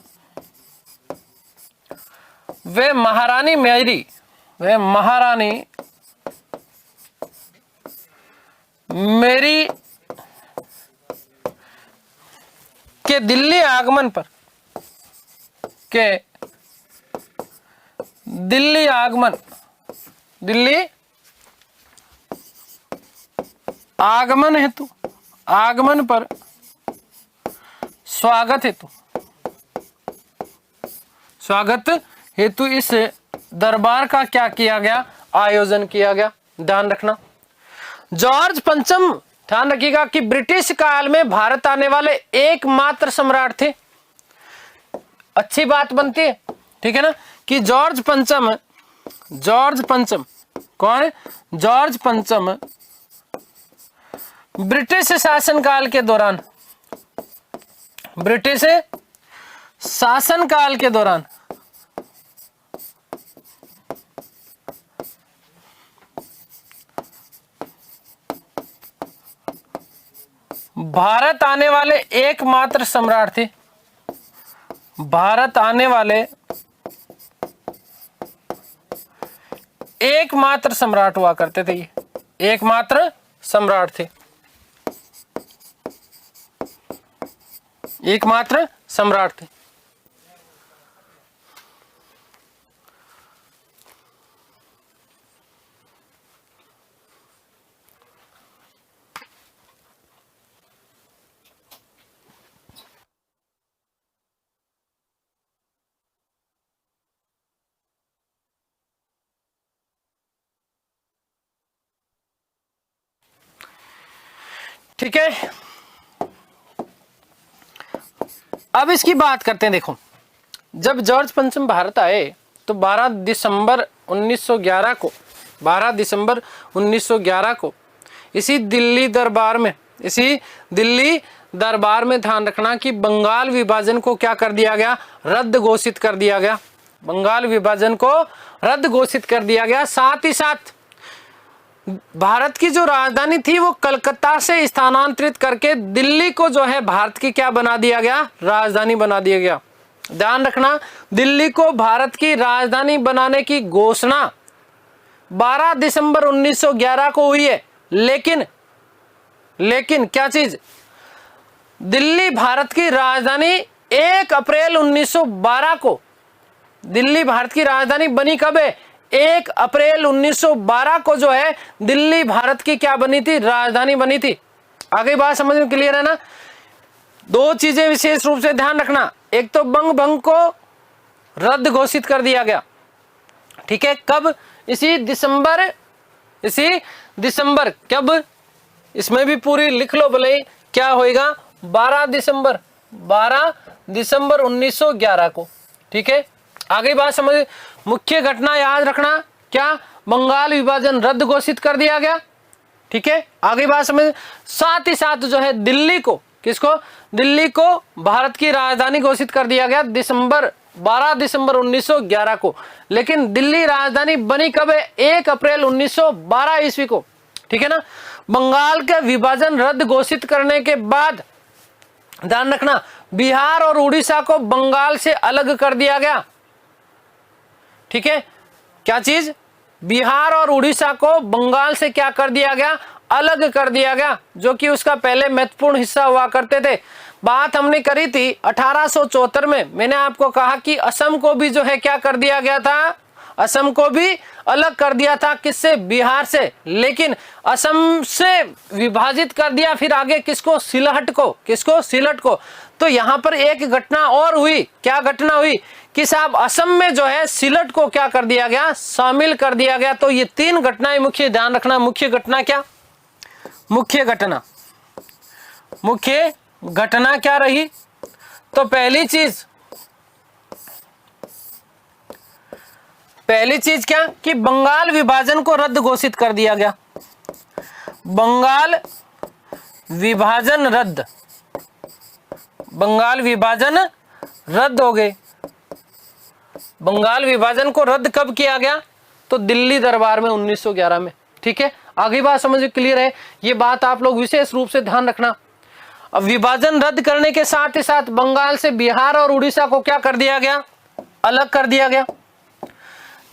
Speaker 1: वे महारानी मेरी, वे महारानी मेरी के दिल्ली आगमन पर, के दिल्ली आगमन, दिल्ली आगमन हेतु, आगमन पर स्वागत हेतु, स्वागत हेतु इस दरबार का क्या किया गया? आयोजन किया गया। ध्यान रखना, जॉर्ज पंचम, ध्यान रखिएगा कि ब्रिटिश काल में भारत आने वाले एकमात्र सम्राट थे। अच्छी बात बनती है, ठीक है ना, कि जॉर्ज पंचम कौन है? जॉर्ज पंचम ब्रिटिश शासनकाल के दौरान, ब्रिटिश शासनकाल के दौरान भारत आने वाले एकमात्र सम्राट थे। भारत आने वाले एकमात्र सम्राट हुआ करते थे। ये एकमात्र सम्राट थे, एकमात्र सम्राट थे। ठीक है, अब इसकी बात करते हैं। देखो, जब जॉर्ज पंचम भारत आए तो 12 दिसंबर 1911 को, 12 दिसंबर 1911 को इसी दिल्ली दरबार में, इसी दिल्ली दरबार में ध्यान रखना कि बंगाल विभाजन को क्या कर दिया गया? रद्द घोषित कर दिया गया। बंगाल विभाजन को रद्द घोषित कर दिया गया। साथ ही साथ भारत की जो राजधानी थी वो कलकत्ता से स्थानांतरित करके दिल्ली को जो है भारत की क्या बना दिया गया, राजधानी बना दिया गया। ध्यान रखना, दिल्ली को भारत की राजधानी बनाने की घोषणा 12 दिसंबर 1911 को हुई है, लेकिन क्या चीज, दिल्ली भारत की राजधानी 1 अप्रैल 1912 को, दिल्ली भारत की राजधानी बनी कब है, 1 अप्रैल 1912 को जो है दिल्ली भारत की क्या बनी थी, राजधानी बनी थी। आगे बात समझ में क्लियर है ना। दो चीजें विशेष रूप से ध्यान रखना, एक तो बंग भंग को रद्द घोषित कर दिया गया, ठीक है, कब, इसी दिसंबर कब, इसमें भी पूरी लिख लो भले, क्या होएगा, 12 दिसंबर 1911 को, ठीक है। आगे बात समझ, मुख्य घटना याद रखना, क्या, बंगाल विभाजन रद्द घोषित कर दिया गया, ठीक है। आगे बात समझ, साथ ही साथ जो है दिल्ली को, किसको, दिल्ली को भारत की राजधानी घोषित कर दिया गया 12 दिसंबर 1911 को, लेकिन दिल्ली राजधानी बनी कब है, 1 अप्रैल 1912 ईस्वी को, ठीक है ना। बंगाल के विभाजन रद्द घोषित करने के बाद ध्यान रखना, बिहार और उड़ीसा को बंगाल से अलग कर दिया गया, ठीक है। क्या चीज, बिहार और उड़ीसा को बंगाल से क्या कर दिया गया, अलग कर दिया गया, जो कि उसका पहले महत्वपूर्ण हिस्सा हुआ करते थे। बात हमने करी थी 1874 में, मैंने आपको कहा कि असम को भी जो है क्या कर दिया गया था, असम को भी अलग कर दिया था, किससे, बिहार से, लेकिन असम से विभाजित कर दिया फिर आगे किसको, सिलहट को, किसको, सिलहट को। तो यहां पर एक घटना और हुई, क्या घटना हुई कि साहब असम में जो है सिलहट को क्या कर दिया गया, शामिल कर दिया गया। तो ये 3 घटनाएं मुख्य ध्यान रखना। मुख्य घटना क्या, मुख्य घटना क्या रही, तो पहली चीज क्या, कि बंगाल विभाजन को रद्द घोषित कर दिया गया, बंगाल विभाजन रद्द हो गए। बंगाल विभाजन को रद्द कब किया गया, तो दिल्ली दरबार में 1911 में, ठीक है। आगे बात समझ क्लियर है, ये बात आप लोग विशेष रूप से ध्यान रखना। अब विभाजन रद्द करने के साथ ही साथ बंगाल से बिहार और उड़ीसा को क्या कर दिया गया, अलग कर दिया गया।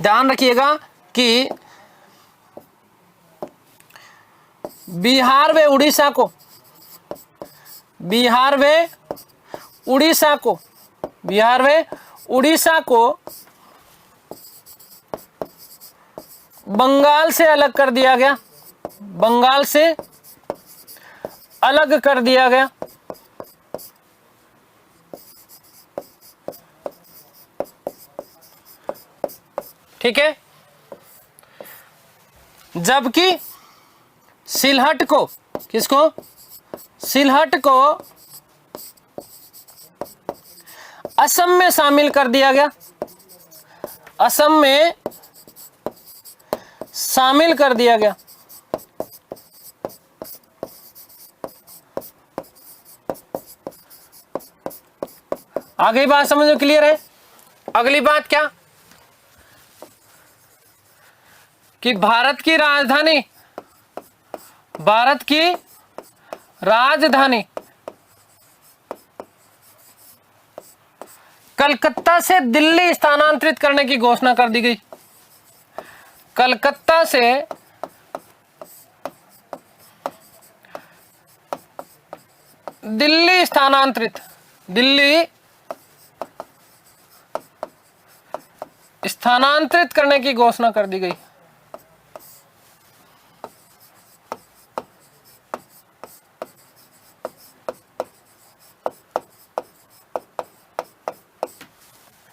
Speaker 1: ध्यान रखिएगा कि बिहार व उड़ीसा को बंगाल से अलग कर दिया गया, बंगाल से अलग कर दिया गया, ठीक है। जबकि सिलहट को, किसको, सिलहट को असम में शामिल कर दिया गया, असम में शामिल कर दिया गया। आगे बात समझ में क्लियर है। अगली बात क्या, कि भारत की राजधानी कलकत्ता से दिल्ली स्थानांतरित करने की घोषणा कर दी गई। कलकत्ता से दिल्ली स्थानांतरित करने की घोषणा कर दी गई।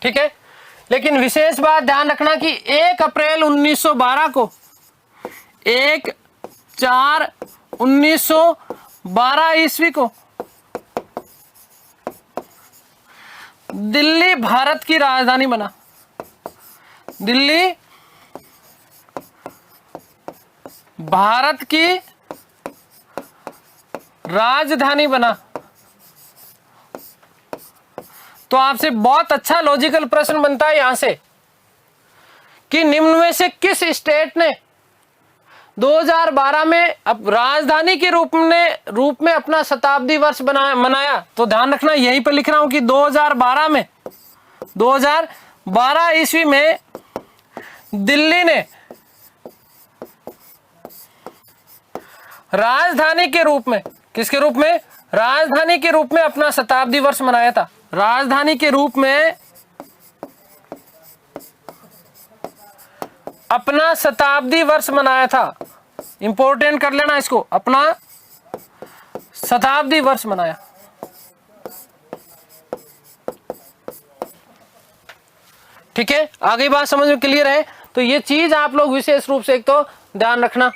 Speaker 1: ठीक है, लेकिन विशेष बात ध्यान रखना कि 1 अप्रैल 1912 को 1/4/1912 ईस्वी को दिल्ली भारत की राजधानी बना। दिल्ली भारत की राजधानी बना। तो आपसे बहुत अच्छा लॉजिकल प्रश्न बनता है यहां से कि निम्न में से किस स्टेट ने 2012 में अब राजधानी के रूप में अपना शताब्दी वर्ष मनाया। तो ध्यान रखना, यहीं पर लिख रहा हूं कि 2012 ईस्वी में दिल्ली ने राजधानी के रूप में, किसके रूप में? राजधानी के रूप में अपना शताब्दी वर्ष मनाया था। राजधानी के रूप में अपना शताब्दी वर्ष मनाया था। इंपॉर्टेंट कर लेना इसको, अपना शताब्दी वर्ष मनाया। ठीक है, आगे बात समझ में क्लियर है? तो ये चीज आप लोग विशेष रूप से एक तो ध्यान रखना।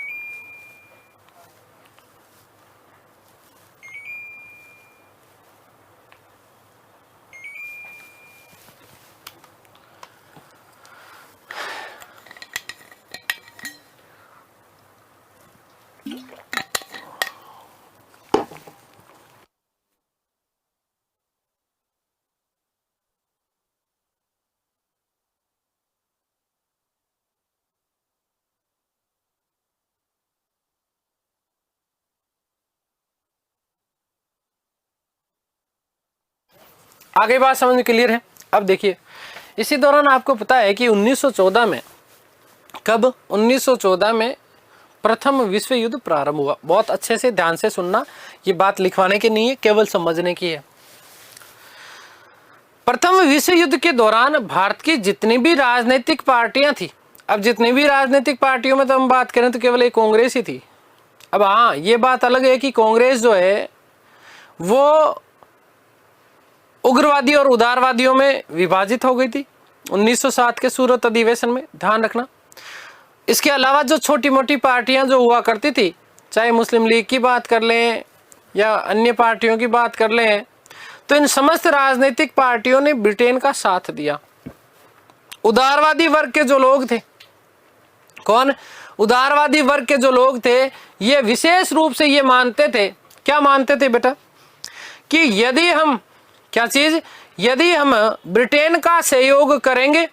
Speaker 1: आगे बात समझ में क्लियर है? अब देखिए, इसी दौरान आपको पता है कि 1914 में, कब? 1914 में प्रथम विश्व युद्ध प्रारंभ हुआ। बहुत अच्छे से ध्यान से सुनना, ये बात लिखवाने की नहीं है, केवल समझने की है। प्रथम विश्व युद्ध के दौरान भारत की जितनी भी राजनीतिक पार्टियां थी, अब जितनी भी राजनीतिक पार्टियों में तो हम बात करें तो केवल एक कांग्रेस ही थी। अब हाँ, ये बात अलग है कि कांग्रेस जो है वो उग्रवादी और उदारवादियों में विभाजित हो गई थी 1907 के सूरत अधिवेशन में, ध्यान रखना। इसके अलावा जो छोटी मोटी पार्टियां जो हुआ करती थी, चाहे मुस्लिम लीग की बात कर लें या अन्य पार्टियों की बात कर लें, तो इन समस्त राजनीतिक पार्टियों ने ब्रिटेन का साथ दिया। उदारवादी वर्ग के जो लोग थे, कौन? उदारवादी वर्ग के जो लोग थे, ये विशेष रूप से ये मानते थे, क्या मानते थे बेटा? कि यदि हम, क्या चीज? यदि हम ब्रिटेन का सहयोग करेंगे,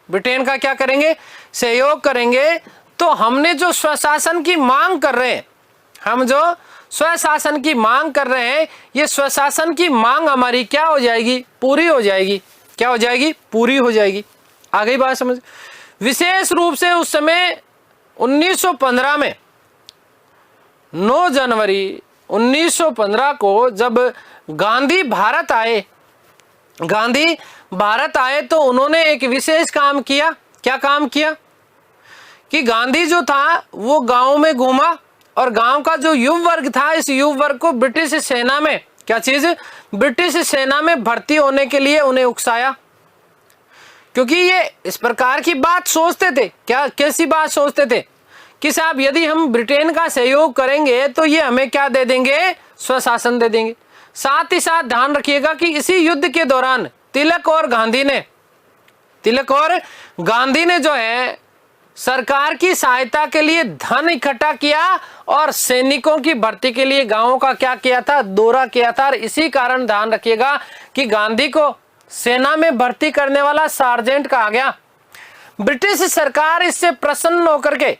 Speaker 1: ब्रिटेन का क्या करेंगे? सहयोग करेंगे, तो हमने जो स्वशासन की मांग कर रहे हैं, हम जो स्वशासन की मांग कर रहे हैं, ये स्वशासन की मांग हमारी क्या हो जाएगी? पूरी हो जाएगी। क्या हो जाएगी? पूरी हो जाएगी। आगे बात समझ। विशेष रूप से उस समय 1915 में 9 जनवरी 1915 को जब गांधी भारत आए तो उन्होंने एक विशेष काम किया। क्या काम किया? कि गांधी जो था वो गांव में घूमा और गांव का जो युवा वर्ग था, इस युवा वर्ग को ब्रिटिश सेना में, क्या चीज? ब्रिटिश सेना में भर्ती होने के लिए उन्हें उकसाया। क्योंकि ये इस प्रकार की बात सोचते थे। क्या, कैसी बात सोचते थे? कि साहब यदि हम ब्रिटेन का सहयोग करेंगे तो ये हमें क्या दे देंगे? स्वशासन दे देंगे। साथ ही साथ ध्यान रखिएगा कि इसी युद्ध के दौरान तिलक और गांधी ने जो है सरकार की सहायता के लिए धन इकट्ठा किया और सैनिकों की भर्ती के लिए गांवों का क्या किया था? दौरा किया था। और इसी कारण ध्यान रखिएगा कि गांधी को सेना में भर्ती करने वाला सार्जेंट कहा गया। ब्रिटिश सरकार इससे प्रसन्न होकर के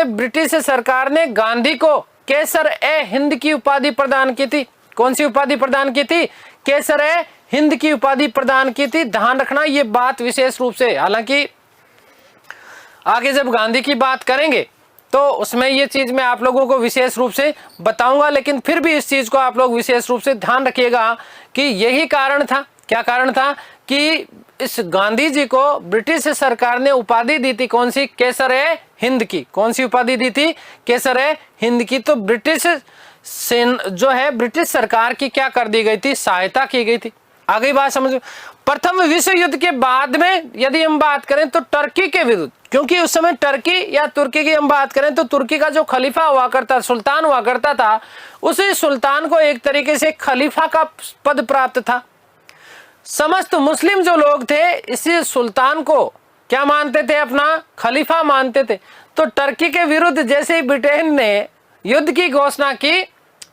Speaker 1: ब्रिटिश सरकार ने गांधी को केसर-ए-हिंद की उपाधि प्रदान की थी। कौन सी उपाधि प्रदान की थी? केसर-ए-हिंद की उपाधि प्रदान की थी। ध्यान रखना ये बात विशेष रूप से, हालांकि आगे जब गांधी की बात करेंगे तो उसमें ये चीज मैं आप लोगों को विशेष रूप से बताऊंगा, लेकिन फिर भी इस चीज को आप लोग विशेष रूप से ध्यान रखिएगा कि यही कारण था। क्या कारण था? कि इस गांधी जी को ब्रिटिश सरकार ने उपाधि दी थी, कौन सी? केसर-ए-हिंद की। कौन सी उपाधि दी थी? केसर-ए-हिंद की। तो ब्रिटिश जो है ब्रिटिश सरकार की क्या कर दी गई थी? सहायता की गई थी। आगे बात समझो। प्रथम विश्व युद्ध के बाद में यदि हम बात करें तो टर्की के विरुद्ध, क्योंकि उस समय टर्की या तुर्की की हम बात करें तो तुर्की का जो खलीफा हुआ करता, सुल्तान हुआ करता था, उसी सुल्तान को एक तरीके से खलीफा का पद प्राप्त था। समस्त मुस्लिम जो लोग थे इसी सुल्तान को क्या मानते थे? अपना खलीफा मानते थे। तो टर्की के विरुद्ध जैसे ही ब्रिटेन ने युद्ध की घोषणा की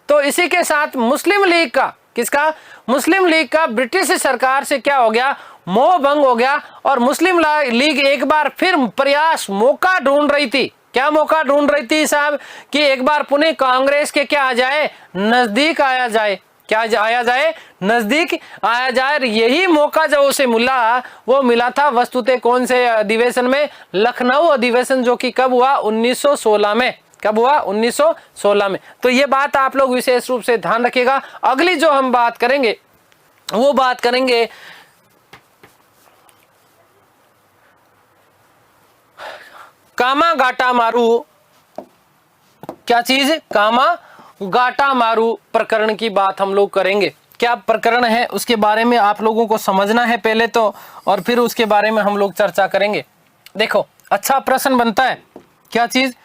Speaker 1: तो इसी के साथ मुस्लिम लीग का, किसका? मुस्लिम लीग का ब्रिटिश सरकार से क्या हो गया? मोह भंग हो गया और मुस्लिम लीग एक बार फिर प्रयास मौका ढूंढ रही थी। क्या मौका ढूंढ रही थी साहब? कि एक बार पुनः कांग्रेस के क्या आ जाए, नजदीक आया जाए। क्या आया जाए? नजदीक आया जाए। यही मौका जो उसे मिला वो मिला था वस्तुतः कौन से अधिवेशन में? लखनऊ अधिवेशन, जो कि कब हुआ? 1916 में। कब हुआ? 1916 में। तो ये बात आप लोग विशेष रूप से ध्यान रखिएगा। अगली जो हम बात करेंगे वो बात करेंगे कामा गाटा मारू। क्या चीज? कामा गाटा मारू प्रकरण की बात हम लोग करेंगे। क्या प्रकरण है उसके बारे में आप लोगों को समझना है पहले तो, और फिर उसके बारे में हम लोग चर्चा करेंगे। देखो, अच्छा प्रश्न बनता है। क्या चीज?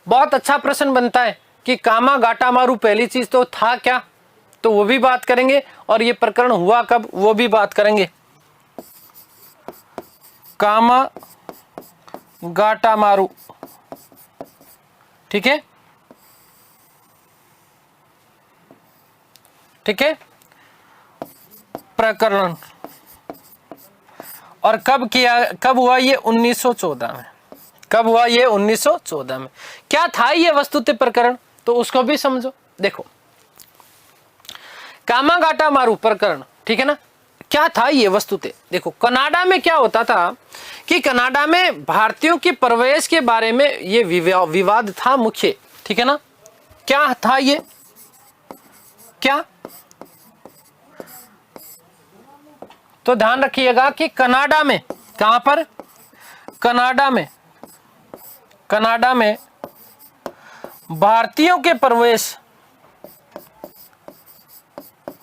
Speaker 1: बहुत अच्छा प्रश्न बनता है कि कामा गाटा मारू पहली चीज तो था क्या, तो वो भी बात करेंगे, और ये प्रकरण हुआ कब वो भी बात करेंगे। कामा गाटा मारू, ठीक है, ठीक है, प्रकरण, और कब किया, कब हुआ ये? 1914 में। कब हुआ ये? 1914 में। क्या था ये वस्तुतः प्रकरण, तो उसको भी समझो। देखो, कामा गाटा मारू प्रकरण, ठीक है ना, क्या था ये वस्तुतः? देखो, कनाडा में क्या होता था कि कनाडा में भारतीयों के प्रवेश के बारे में ये विवाद था मुख्य, ठीक है ना। क्या था ये? क्या? तो ध्यान रखिएगा कि कनाडा में, कहां पर? कनाडा में, कनाडा में भारतीयों के प्रवेश,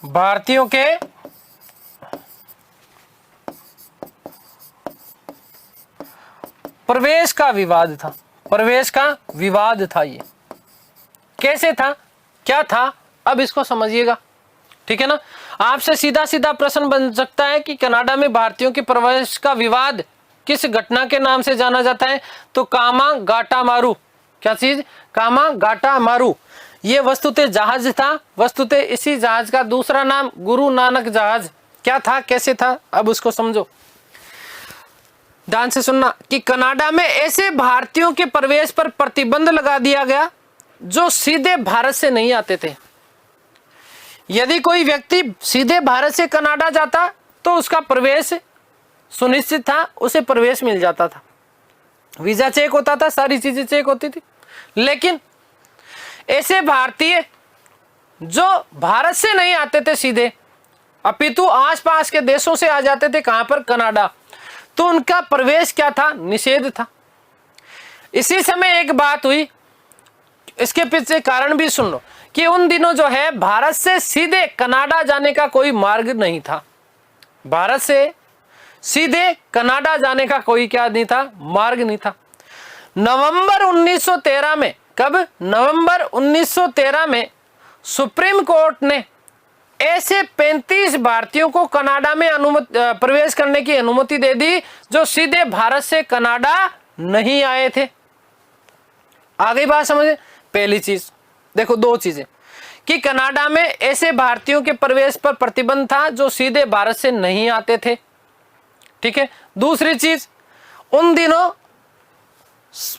Speaker 1: भारतीयों के प्रवेश का विवाद था। प्रवेश का विवाद था। ये कैसे था, क्या था, अब इसको समझिएगा, ठीक है ना। आपसे सीधा सीधा प्रश्न बन सकता है कि कनाडा में भारतीयों के प्रवेश का विवाद किस घटना के नाम से जाना जाता है? तो कामा गाटा मारू। क्या चीज? कामा गाटा मारू। ये वस्तुतः जहाज था। वस्तुतः इसी जहाज का दूसरा नाम गुरु नानक जहाज। क्या था, कैसे था, अब उसको समझो, ध्यान से सुनना। कि कनाडा में ऐसे भारतीयों के प्रवेश पर प्रतिबंध लगा दिया गया जो सीधे भारत से नहीं आते थे। यदि कोई व्यक्ति सीधे भारत से कनाडा जाता तो उसका प्रवेश सुनिश्चित था, उसे प्रवेश मिल जाता था, वीजा चेक होता था, सारी चीजें चेक होती थी। लेकिन ऐसे भारतीय जो भारत से नहीं आते थे सीधे, अपितु आसपास के देशों से आ जाते थे, कहां पर? कनाडा, तो उनका प्रवेश क्या था? निषेध था। इसी समय एक बात हुई, इसके पीछे कारण भी सुन लो, कि उन दिनों जो है भारत से सीधे कनाडा जाने का कोई मार्ग नहीं था। भारत से सीधे कनाडा जाने का कोई क्या नहीं था? मार्ग नहीं था। नवंबर 1913 में, कब? नवंबर 1913 में सुप्रीम कोर्ट ने ऐसे 35 भारतीयों को कनाडा में प्रवेश करने की अनुमति दे दी जो सीधे भारत से कनाडा नहीं आए थे। आ गई बात समझे? पहली चीज देखो, दो चीजें, कि कनाडा में ऐसे भारतीयों के प्रवेश पर प्रतिबंध था जो सीधे भारत से नहीं आते थे, ठीक है। दूसरी चीज, उन दिनों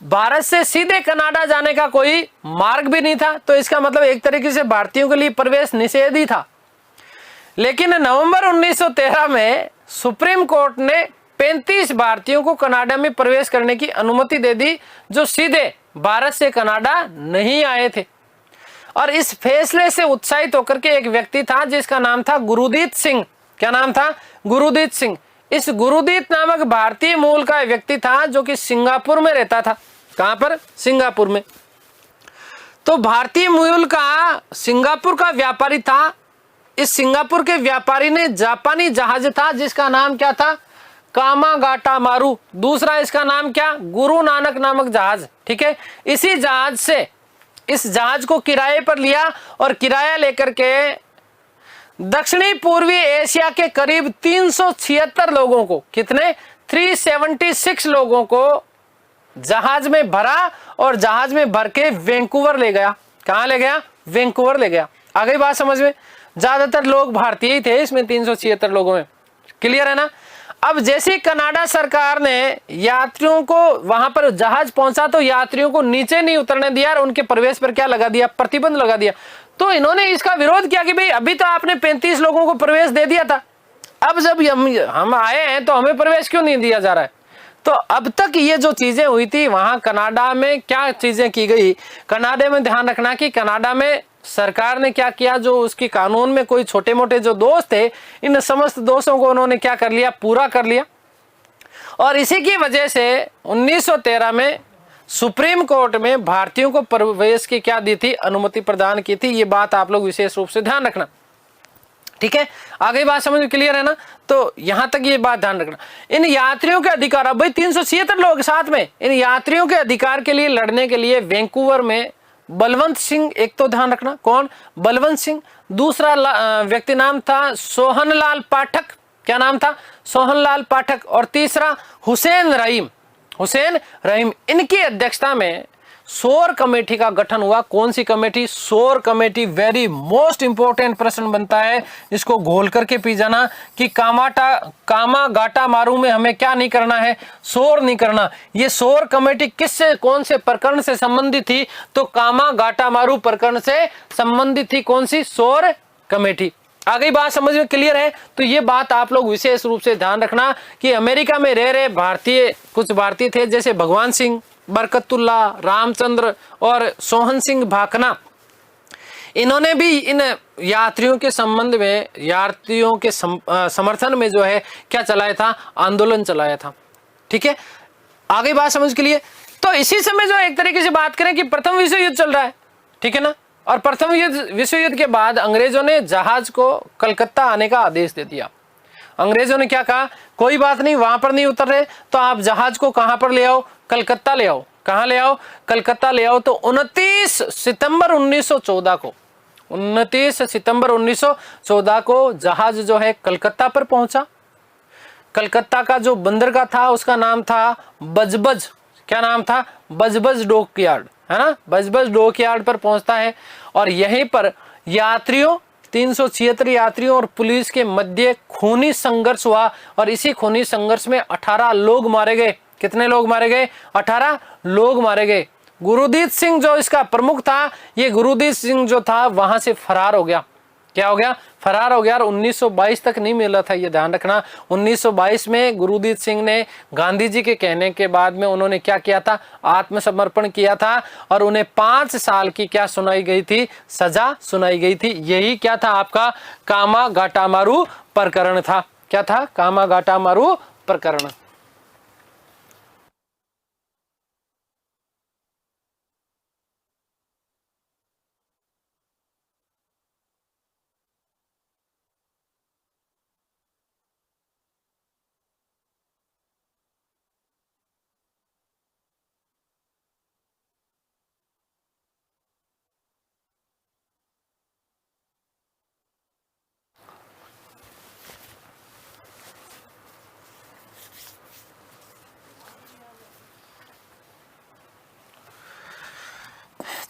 Speaker 1: भारत से सीधे कनाडा जाने का कोई मार्ग भी नहीं था, तो इसका मतलब एक तरीके से भारतीयों के लिए प्रवेश निषेध ही था। लेकिन नवंबर 1913 में सुप्रीम कोर्ट ने 35 भारतीयों को कनाडा में प्रवेश करने की अनुमति दे दी जो सीधे भारत से कनाडा नहीं आए थे। और इस फैसले से उत्साहित होकर के एक व्यक्ति था जिसका नाम था गुरुदीत सिंह। क्या नाम था? गुरुदीत सिंह। इस गुरुदीत नामक भारतीय मूल का व्यक्ति था जो कि सिंगापुर में रहता था। कहां पर? सिंगापुर में। तो भारतीय मूल का सिंगापुर का व्यापारी था। इस सिंगापुर के व्यापारी ने जापानी जहाज था जिसका नाम क्या था? कामागाटा मारू। दूसरा इसका नाम क्या? गुरु नानक नामक जहाज, ठीक है। इसी जहाज से इस जहाज को किराए पर लिया और किराया लेकर के दक्षिणी पूर्वी एशिया के करीब 376 लोगों को, कितने? 376 लोगों को जहाज में भरा और जहाज में भर के वैंकूवर ले गया। कहां ले गया? वैंकूवर ले गया। आ गई बात समझ में? ज्यादातर लोग भारतीय ही थे इसमें 376 लोगों में। क्लियर है ना। अब जैसे कनाडा सरकार ने यात्रियों को वहां पर जहाज पहुंचा तो यात्रियों को नीचे नहीं उतरने दिया और उनके प्रवेश पर क्या लगा दिया, प्रतिबंध लगा दिया। तो इन्होंने इसका विरोध किया कि भाई अभी तो आपने 35 लोगों को प्रवेश दे दिया था, अब जब हम आए हैं तो हमें प्रवेश क्यों नहीं दिया जा रहा है। तो अब तक ये जो चीजें हुई थी वहां कनाडा में क्या चीजें की गई, कनाडा में ध्यान रखना कि कनाडा में सरकार ने क्या किया, जो उसकी कानून में कोई छोटे मोटे जो दोष थे इन समस्त दोषों को उन्होंने क्या कर लिया, पूरा कर लिया। और इसी की वजह से 1913 में सुप्रीम कोर्ट में भारतीयों को प्रवेश की क्या दी थी, अनुमति प्रदान की थी। ये बात आप लोग विशेष रूप से ध्यान रखना। ठीक है, आगे बात समझ में क्लियर है ना। तो यहां तक ये बात ध्यान रखना। इन यात्रियों के अधिकार, अब भाई 376 लोग साथ में, इन यात्रियों के अधिकार के लिए लड़ने के लिए वैंकूवर में बलवंत सिंह, एक तो ध्यान रखना कौन, बलवंत सिंह, दूसरा व्यक्ति नाम था सोहनलाल पाठक, क्या नाम था, सोहनलाल पाठक, और तीसरा हुसैन रहीम, हुसैन रहीम, इनकी अध्यक्षता में शोर कमेटी का गठन हुआ। कौन सी कमेटी, शोर कमेटी। वेरी मोस्ट इंपॉर्टेंट प्रश्न बनता है, इसको घोल करके पी जाना कि कामा गाटा मारू में हमें क्या नहीं करना है, शोर नहीं करना। ये शोर कमेटी किससे, कौन से प्रकरण से संबंधित थी, तो कामा गाटा मारू प्रकरण से संबंधित थी। कौन सी, शोर कमेटी। आगे बात समझ में क्लियर है। तो ये बात आप लोग विशेष रूप से ध्यान रखना कि अमेरिका में रह रहे भारतीय, कुछ भारतीय थे जैसे भगवान सिंह, बरकतुल्ला, रामचंद्र और सोहन सिंह भाकना, इन्होंने भी इन यात्रियों के संबंध में, यात्रियों के समर्थन में जो है क्या चलाया था, आंदोलन चलाया था। ठीक है, आगे बात समझ के लिए। तो इसी समय जो एक तरीके से बात करें कि प्रथम विश्व युद्ध चल रहा है, ठीक है ना, और प्रथम विश्व युद्ध के बाद अंग्रेजों ने जहाज को कलकत्ता आने का आदेश दे दिया। अंग्रेजों ने क्या कहा, कोई बात नहीं, वहां पर नहीं उतर रहे तो आप जहाज को कहां पर ले आओ, कलकत्ता ले आओ। कहां ले आओ, कलकत्ता ले आओ। तो 29 सितंबर 1914 को, 29 सितंबर 1914 को जहाज जो है कलकत्ता पर पहुंचा। कलकत्ता का जो बंदरगाह था उसका नाम था बजबज, क्या नाम था, बजबज डॉकयार्ड, है ना, बजबज डॉकयार्ड पर पहुंचता है। और यहीं पर यात्रियों, 376 यात्रियों और पुलिस के मध्य खूनी संघर्ष हुआ और इसी खूनी संघर्ष में 18 लोग मारे गए। कितने लोग मारे गए, 18 लोग मारे गए। गुरुदीत सिंह जो इसका प्रमुख था, ये गुरुदीत सिंह जो था वहां से फरार हो गया। क्या हो गया, फरार हो गया। और 1922 तक नहीं मिला था, ये ध्यान रखना। 1922 में गुरुदीत सिंह ने गांधी जी के कहने के बाद में उन्होंने क्या किया था, आत्मसमर्पण किया था और उन्हें 5 साल की क्या सुनाई गई थी, सजा सुनाई गई थी। यही क्या था, आपका कामा गाटामारू प्रकरण था। क्या था, कामा गाटामारू प्रकरण।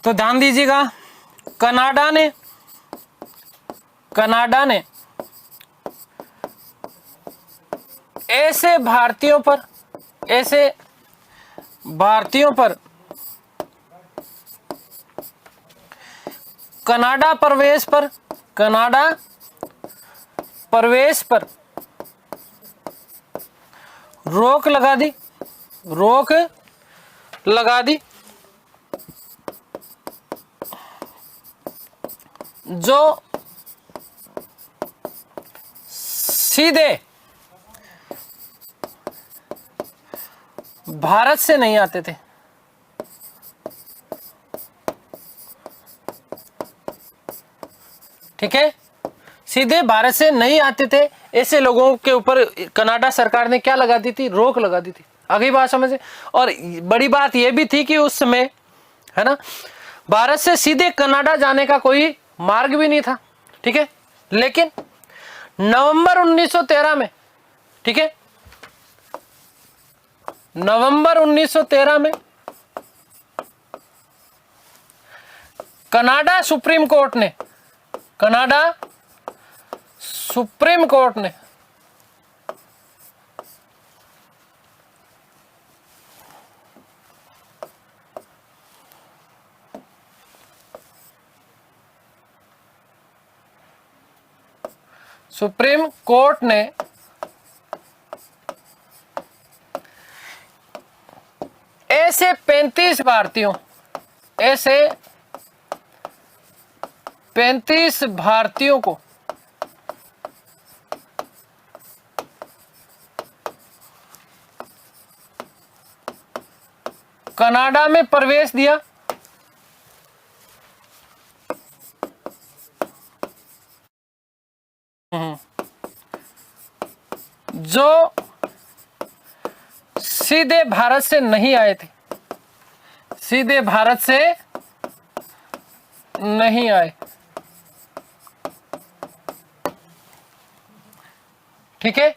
Speaker 1: तो ध्यान दीजिएगा, कनाडा ने ऐसे भारतीयों पर कनाडा प्रवेश पर रोक लगा दी, जो सीधे भारत से नहीं आते थे। ठीक है, सीधे भारत से नहीं आते थे, ऐसे लोगों के ऊपर कनाडा सरकार ने क्या लगा दी थी, रोक लगा दी थी। आगे बात समझे। और बड़ी बात यह भी थी कि उस समय, है ना, भारत से सीधे कनाडा जाने का कोई मार्ग भी नहीं था। ठीक है, लेकिन नवंबर 1913 में, ठीक है, नवंबर 1913 में कनाडा सुप्रीम कोर्ट ने, कनाडा सुप्रीम कोर्ट ने सुप्रीम कोर्ट ने ऐसे 35 भारतीयों को कनाडा में प्रवेश दिया जो सीधे भारत से नहीं आए थे, सीधे भारत से नहीं आए। ठीक है,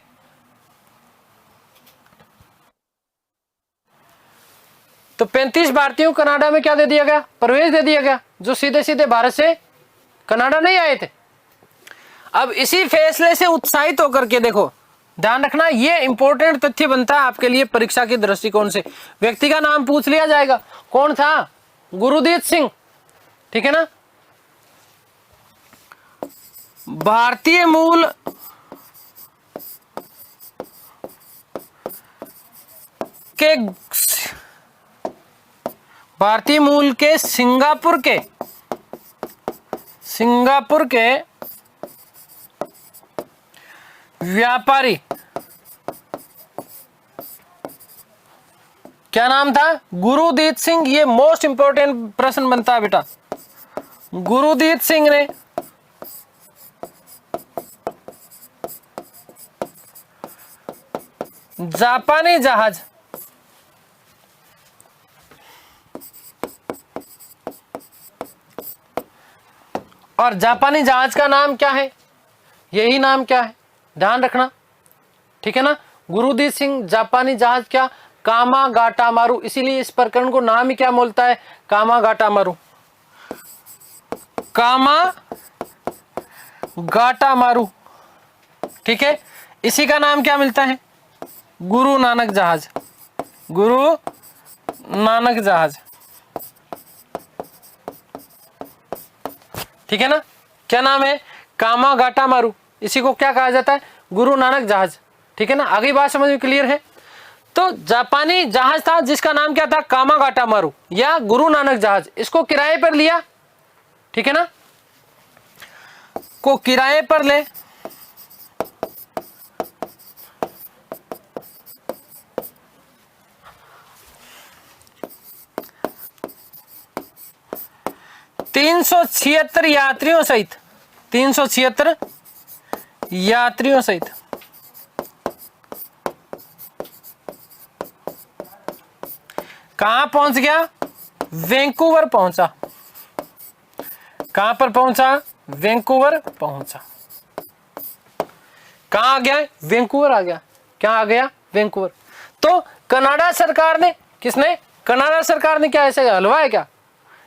Speaker 1: तो 35 भारतीयों को कनाडा में क्या दे दिया गया? प्रवेश दे दिया गया, जो सीधे सीधे भारत से कनाडा नहीं आए थे। अब इसी फैसले से उत्साहित होकर के देखो, ध्यान रखना, ये इंपॉर्टेंट तथ्य बनता है आपके लिए परीक्षा के दृष्टिकोण से। व्यक्ति का नाम पूछ लिया जाएगा, कौन था? गुरुदीत सिंह। ठीक है ना, भारतीय मूल के सिंगापुर के व्यापारी, क्या नाम था? गुरुदीत सिंह। ये मोस्ट इंपॉर्टेंट प्रश्न बनता है बेटा। गुरुदीत सिंह ने जापानी जहाज और जापानी जहाज का नाम क्या है? यही नाम क्या है? ध्यान रखना, ठीक है ना। गुरुदीत सिंह जापानी जहाज क्या? कामागाटामारू। इसीलिए इस प्रकरण को नाम ही क्या बोलता है? कामागाटामारू। कामागाटामारू, ठीक है। इसी का नाम क्या मिलता है? गुरु नानक जहाज। गुरु नानक जहाज, ठीक है ना। क्या नाम है? कामागाटामारू। इसी को क्या कहा जाता है? गुरु नानक जहाज, ठीक है ना। आगे बात समझ में क्लियर है? तो जापानी जहाज था जिसका नाम क्या था? कामागाटामारू या गुरु नानक जहाज। इसको किराए पर लिया, ठीक है ना, को किराए पर ले, $376 यात्रियों सहित, 376 यात्रियों सहित कहां पहुंच गया? वैंकूवर पहुंचा। कहां पर पहुंचा? वैंकूवर पहुंचा। कहां आ गया? वैंकूवर आ गया। क्या आ गया? वैंकूवर। तो कनाडा सरकार ने, किसने? कनाडा सरकार ने क्या ऐसे हलवा है क्या?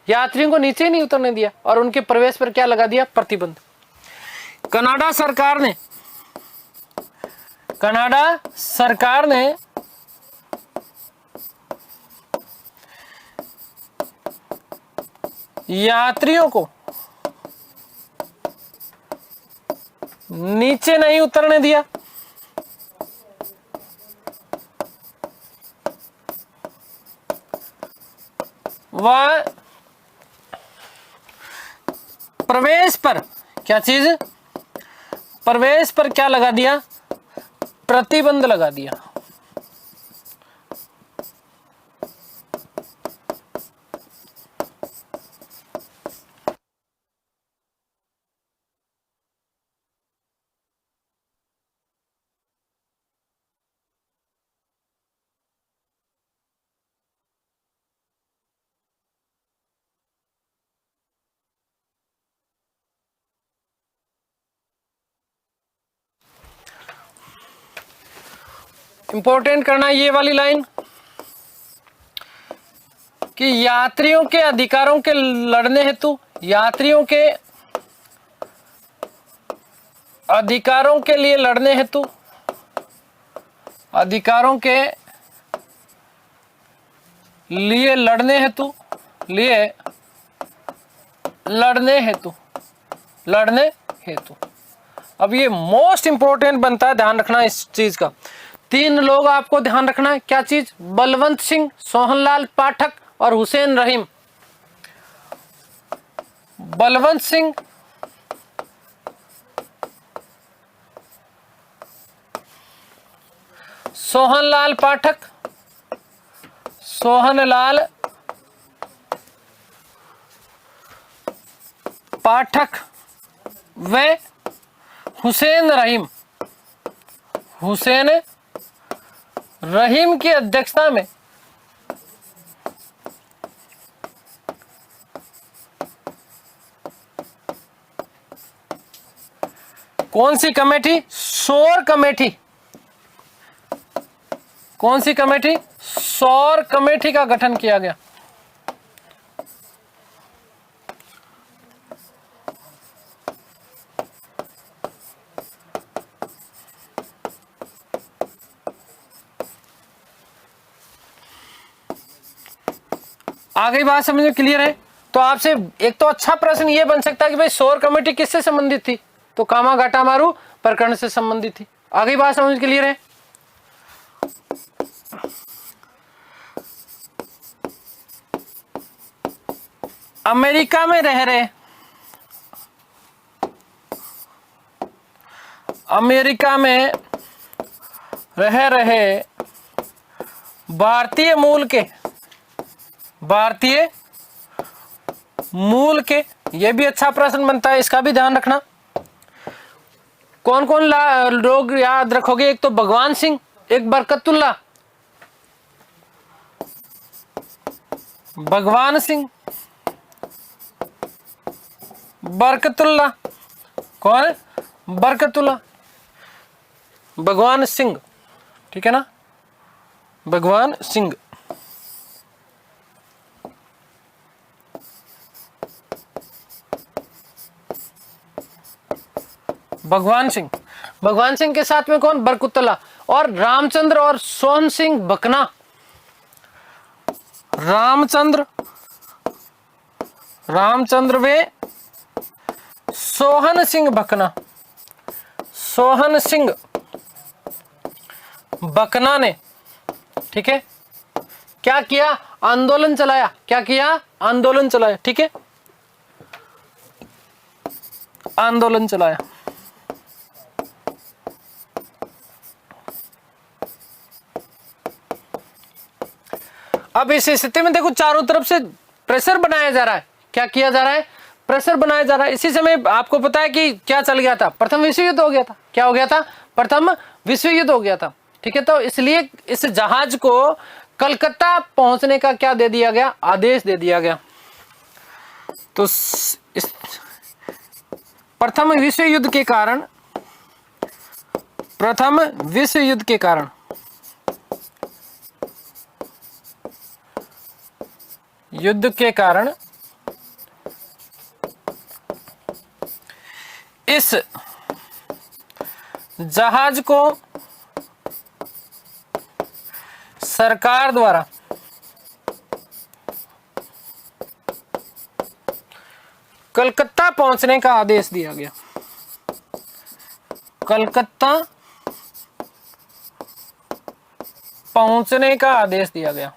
Speaker 1: यात्रियों को नीचे ही नहीं उतरने दिया और उनके प्रवेश पर क्या लगा दिया? प्रतिबंध। कनाडा सरकार ने यात्रियों को नीचे नहीं उतरने दिया। वह प्रवेश पर क्या चीज? प्रवेश पर क्या लगा दिया? प्रतिबंध लगा दिया। इंपॉर्टेंट करना ये वाली लाइन कि यात्रियों के अधिकारों के लड़ने हेतु, यात्रियों के अधिकारों के लिए लड़ने हेतु, अधिकारों के लिए लड़ने हेतु, लड़ने हेतु। अब ये मोस्ट इंपॉर्टेंट बनता है, ध्यान रखना इस चीज का। 3 लोग आपको ध्यान रखना है, क्या चीज? बलवंत सिंह, सोहनलाल पाठक और हुसैन रहीम। बलवंत सिंह, सोहनलाल पाठक, व हुसैन रहीम की अध्यक्षता में कौन सी कमेटी? सौर कमेटी। कौन सी कमेटी? सौर कमेटी का गठन किया गया। आगे बात समझ में क्लियर है? तो आपसे एक तो अच्छा प्रश्न ये बन सकता है कि भाई सौर कमेटी किससे संबंधित थी? तो कामागाटामारू प्रकरण से संबंधित थी। आगे बात समझ क्लियर है? अमेरिका में रह रहे भारतीय मूल के, ये भी अच्छा प्रश्न बनता है, इसका भी ध्यान रखना। कौन कौन लोग याद रखोगे? एक तो भगवान सिंह, एक बरकतुल्ला। भगवान सिंह, बरकतुल्ला। कौन है? बरकतुल्ला, भगवान सिंह, ठीक है ना? भगवान सिंह। भगवान सिंह के साथ में कौन? बरकतुल्ला। और रामचंद्र और सोहन सिंह भकना। रामचंद्र वे सोहन सिंह भकना ने, ठीक है, क्या किया? आंदोलन चलाया। क्या किया? आंदोलन चलाया, ठीक है, आंदोलन चलाया। अब इस स्थिति में देखो चारों तरफ से प्रेशर बनाया जा रहा है। क्या किया जा रहा है? प्रेशर बनाया जा रहा है। इसी समय आपको पता है कि क्या चल गया था? प्रथम विश्व युद्ध हो गया था। क्या हो गया था? प्रथम विश्व युद्ध हो गया था, ठीक है। तो इसलिए इस जहाज को कलकत्ता पहुंचने का क्या दे दिया गया? आदेश दे दिया गया। तो इस प्रथम विश्व युद्ध के कारण इस जहाज को सरकार द्वारा कलकत्ता पहुंचने का आदेश दिया गया। कलकत्ता पहुंचने का आदेश दिया गया।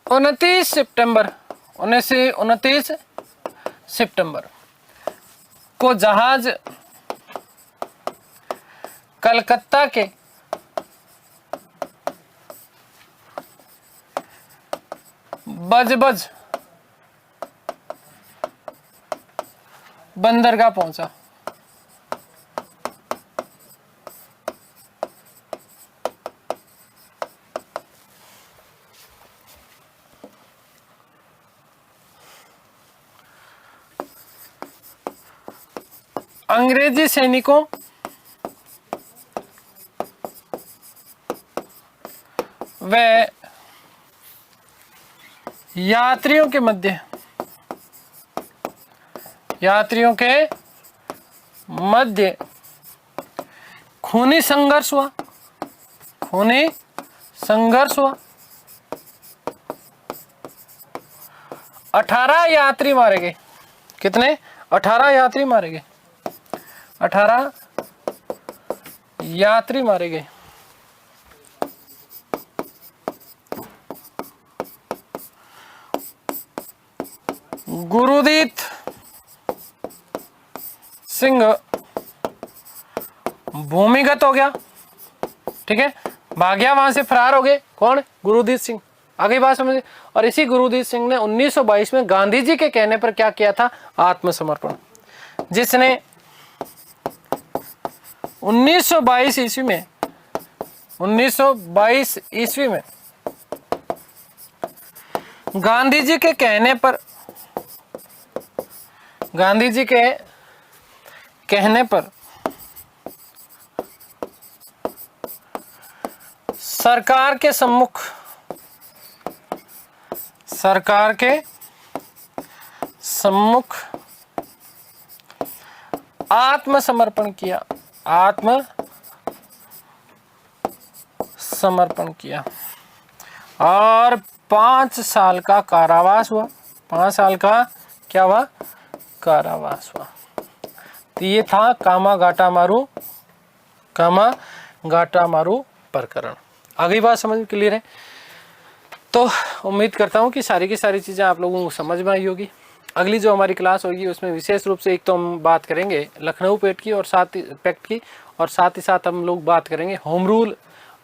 Speaker 1: उनतीस सितंबर को जहाज कलकत्ता के बजबज बंदरगाह पहुंचा। अंग्रेजी सैनिकों व यात्रियों के मध्य खूनी संघर्ष हुआ। 18 यात्री मारे गए। कितने? 18 यात्री मारे गए। 18 यात्री मारे गए। गुरुदीत सिंह भूमिगत हो गया। ठीक है, भाग गया, वहां से फरार हो गए। कौन? गुरुदीत सिंह। आगे बात समझे। और इसी गुरुदीत सिंह ने 1922 में गांधी जी के कहने पर क्या किया था? आत्मसमर्पण। जिसने 1922 ईस्वी में गांधी जी के कहने पर सरकार के सम्मुख आत्मसमर्पण किया और 5 साल का कारावास हुआ। 5 साल का क्या हुआ? कारावास हुआ। तो ये था कामागाटा मारू प्रकरण। आगे बात समझ में क्लियर है? तो उम्मीद करता हूँ कि सारी की सारी चीज़ें आप लोगों को समझ में आई होगी। अगली जो हमारी क्लास होगी उसमें विशेष रूप से एक तो हम बात करेंगे लखनऊ पैक्ट की और साथ ही साथ हम लोग बात करेंगे होम रूल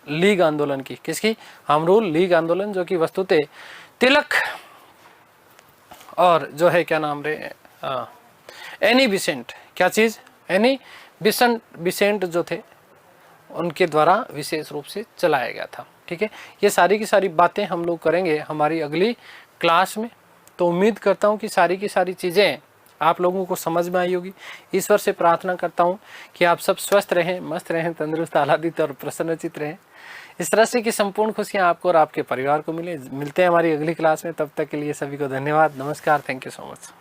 Speaker 1: लीग आंदोलन की। किसकी? होम रूल लीग आंदोलन, जो कि वस्तुतः तिलक और जो है क्या नाम रे एनी बिसेंट, क्या चीज़? एनी बिसेंट जो थे उनके द्वारा विशेष रूप से चलाया गया था। ठीक है, ये सारी की सारी बातें हम लोग करेंगे हमारी अगली क्लास में। तो उम्मीद करता हूँ कि सारी की सारी चीज़ें आप लोगों को समझ में आई होगी। ईश्वर से प्रार्थना करता हूँ कि आप सब स्वस्थ रहें, मस्त रहें, तंदुरुस्त, आह्लादित और प्रसन्नचित रहें। इस तरह से की संपूर्ण खुशियाँ आपको और आपके परिवार को मिलते हैं हमारी अगली क्लास में। तब तक के लिए सभी को धन्यवाद, नमस्कार, थैंक यू सो मच।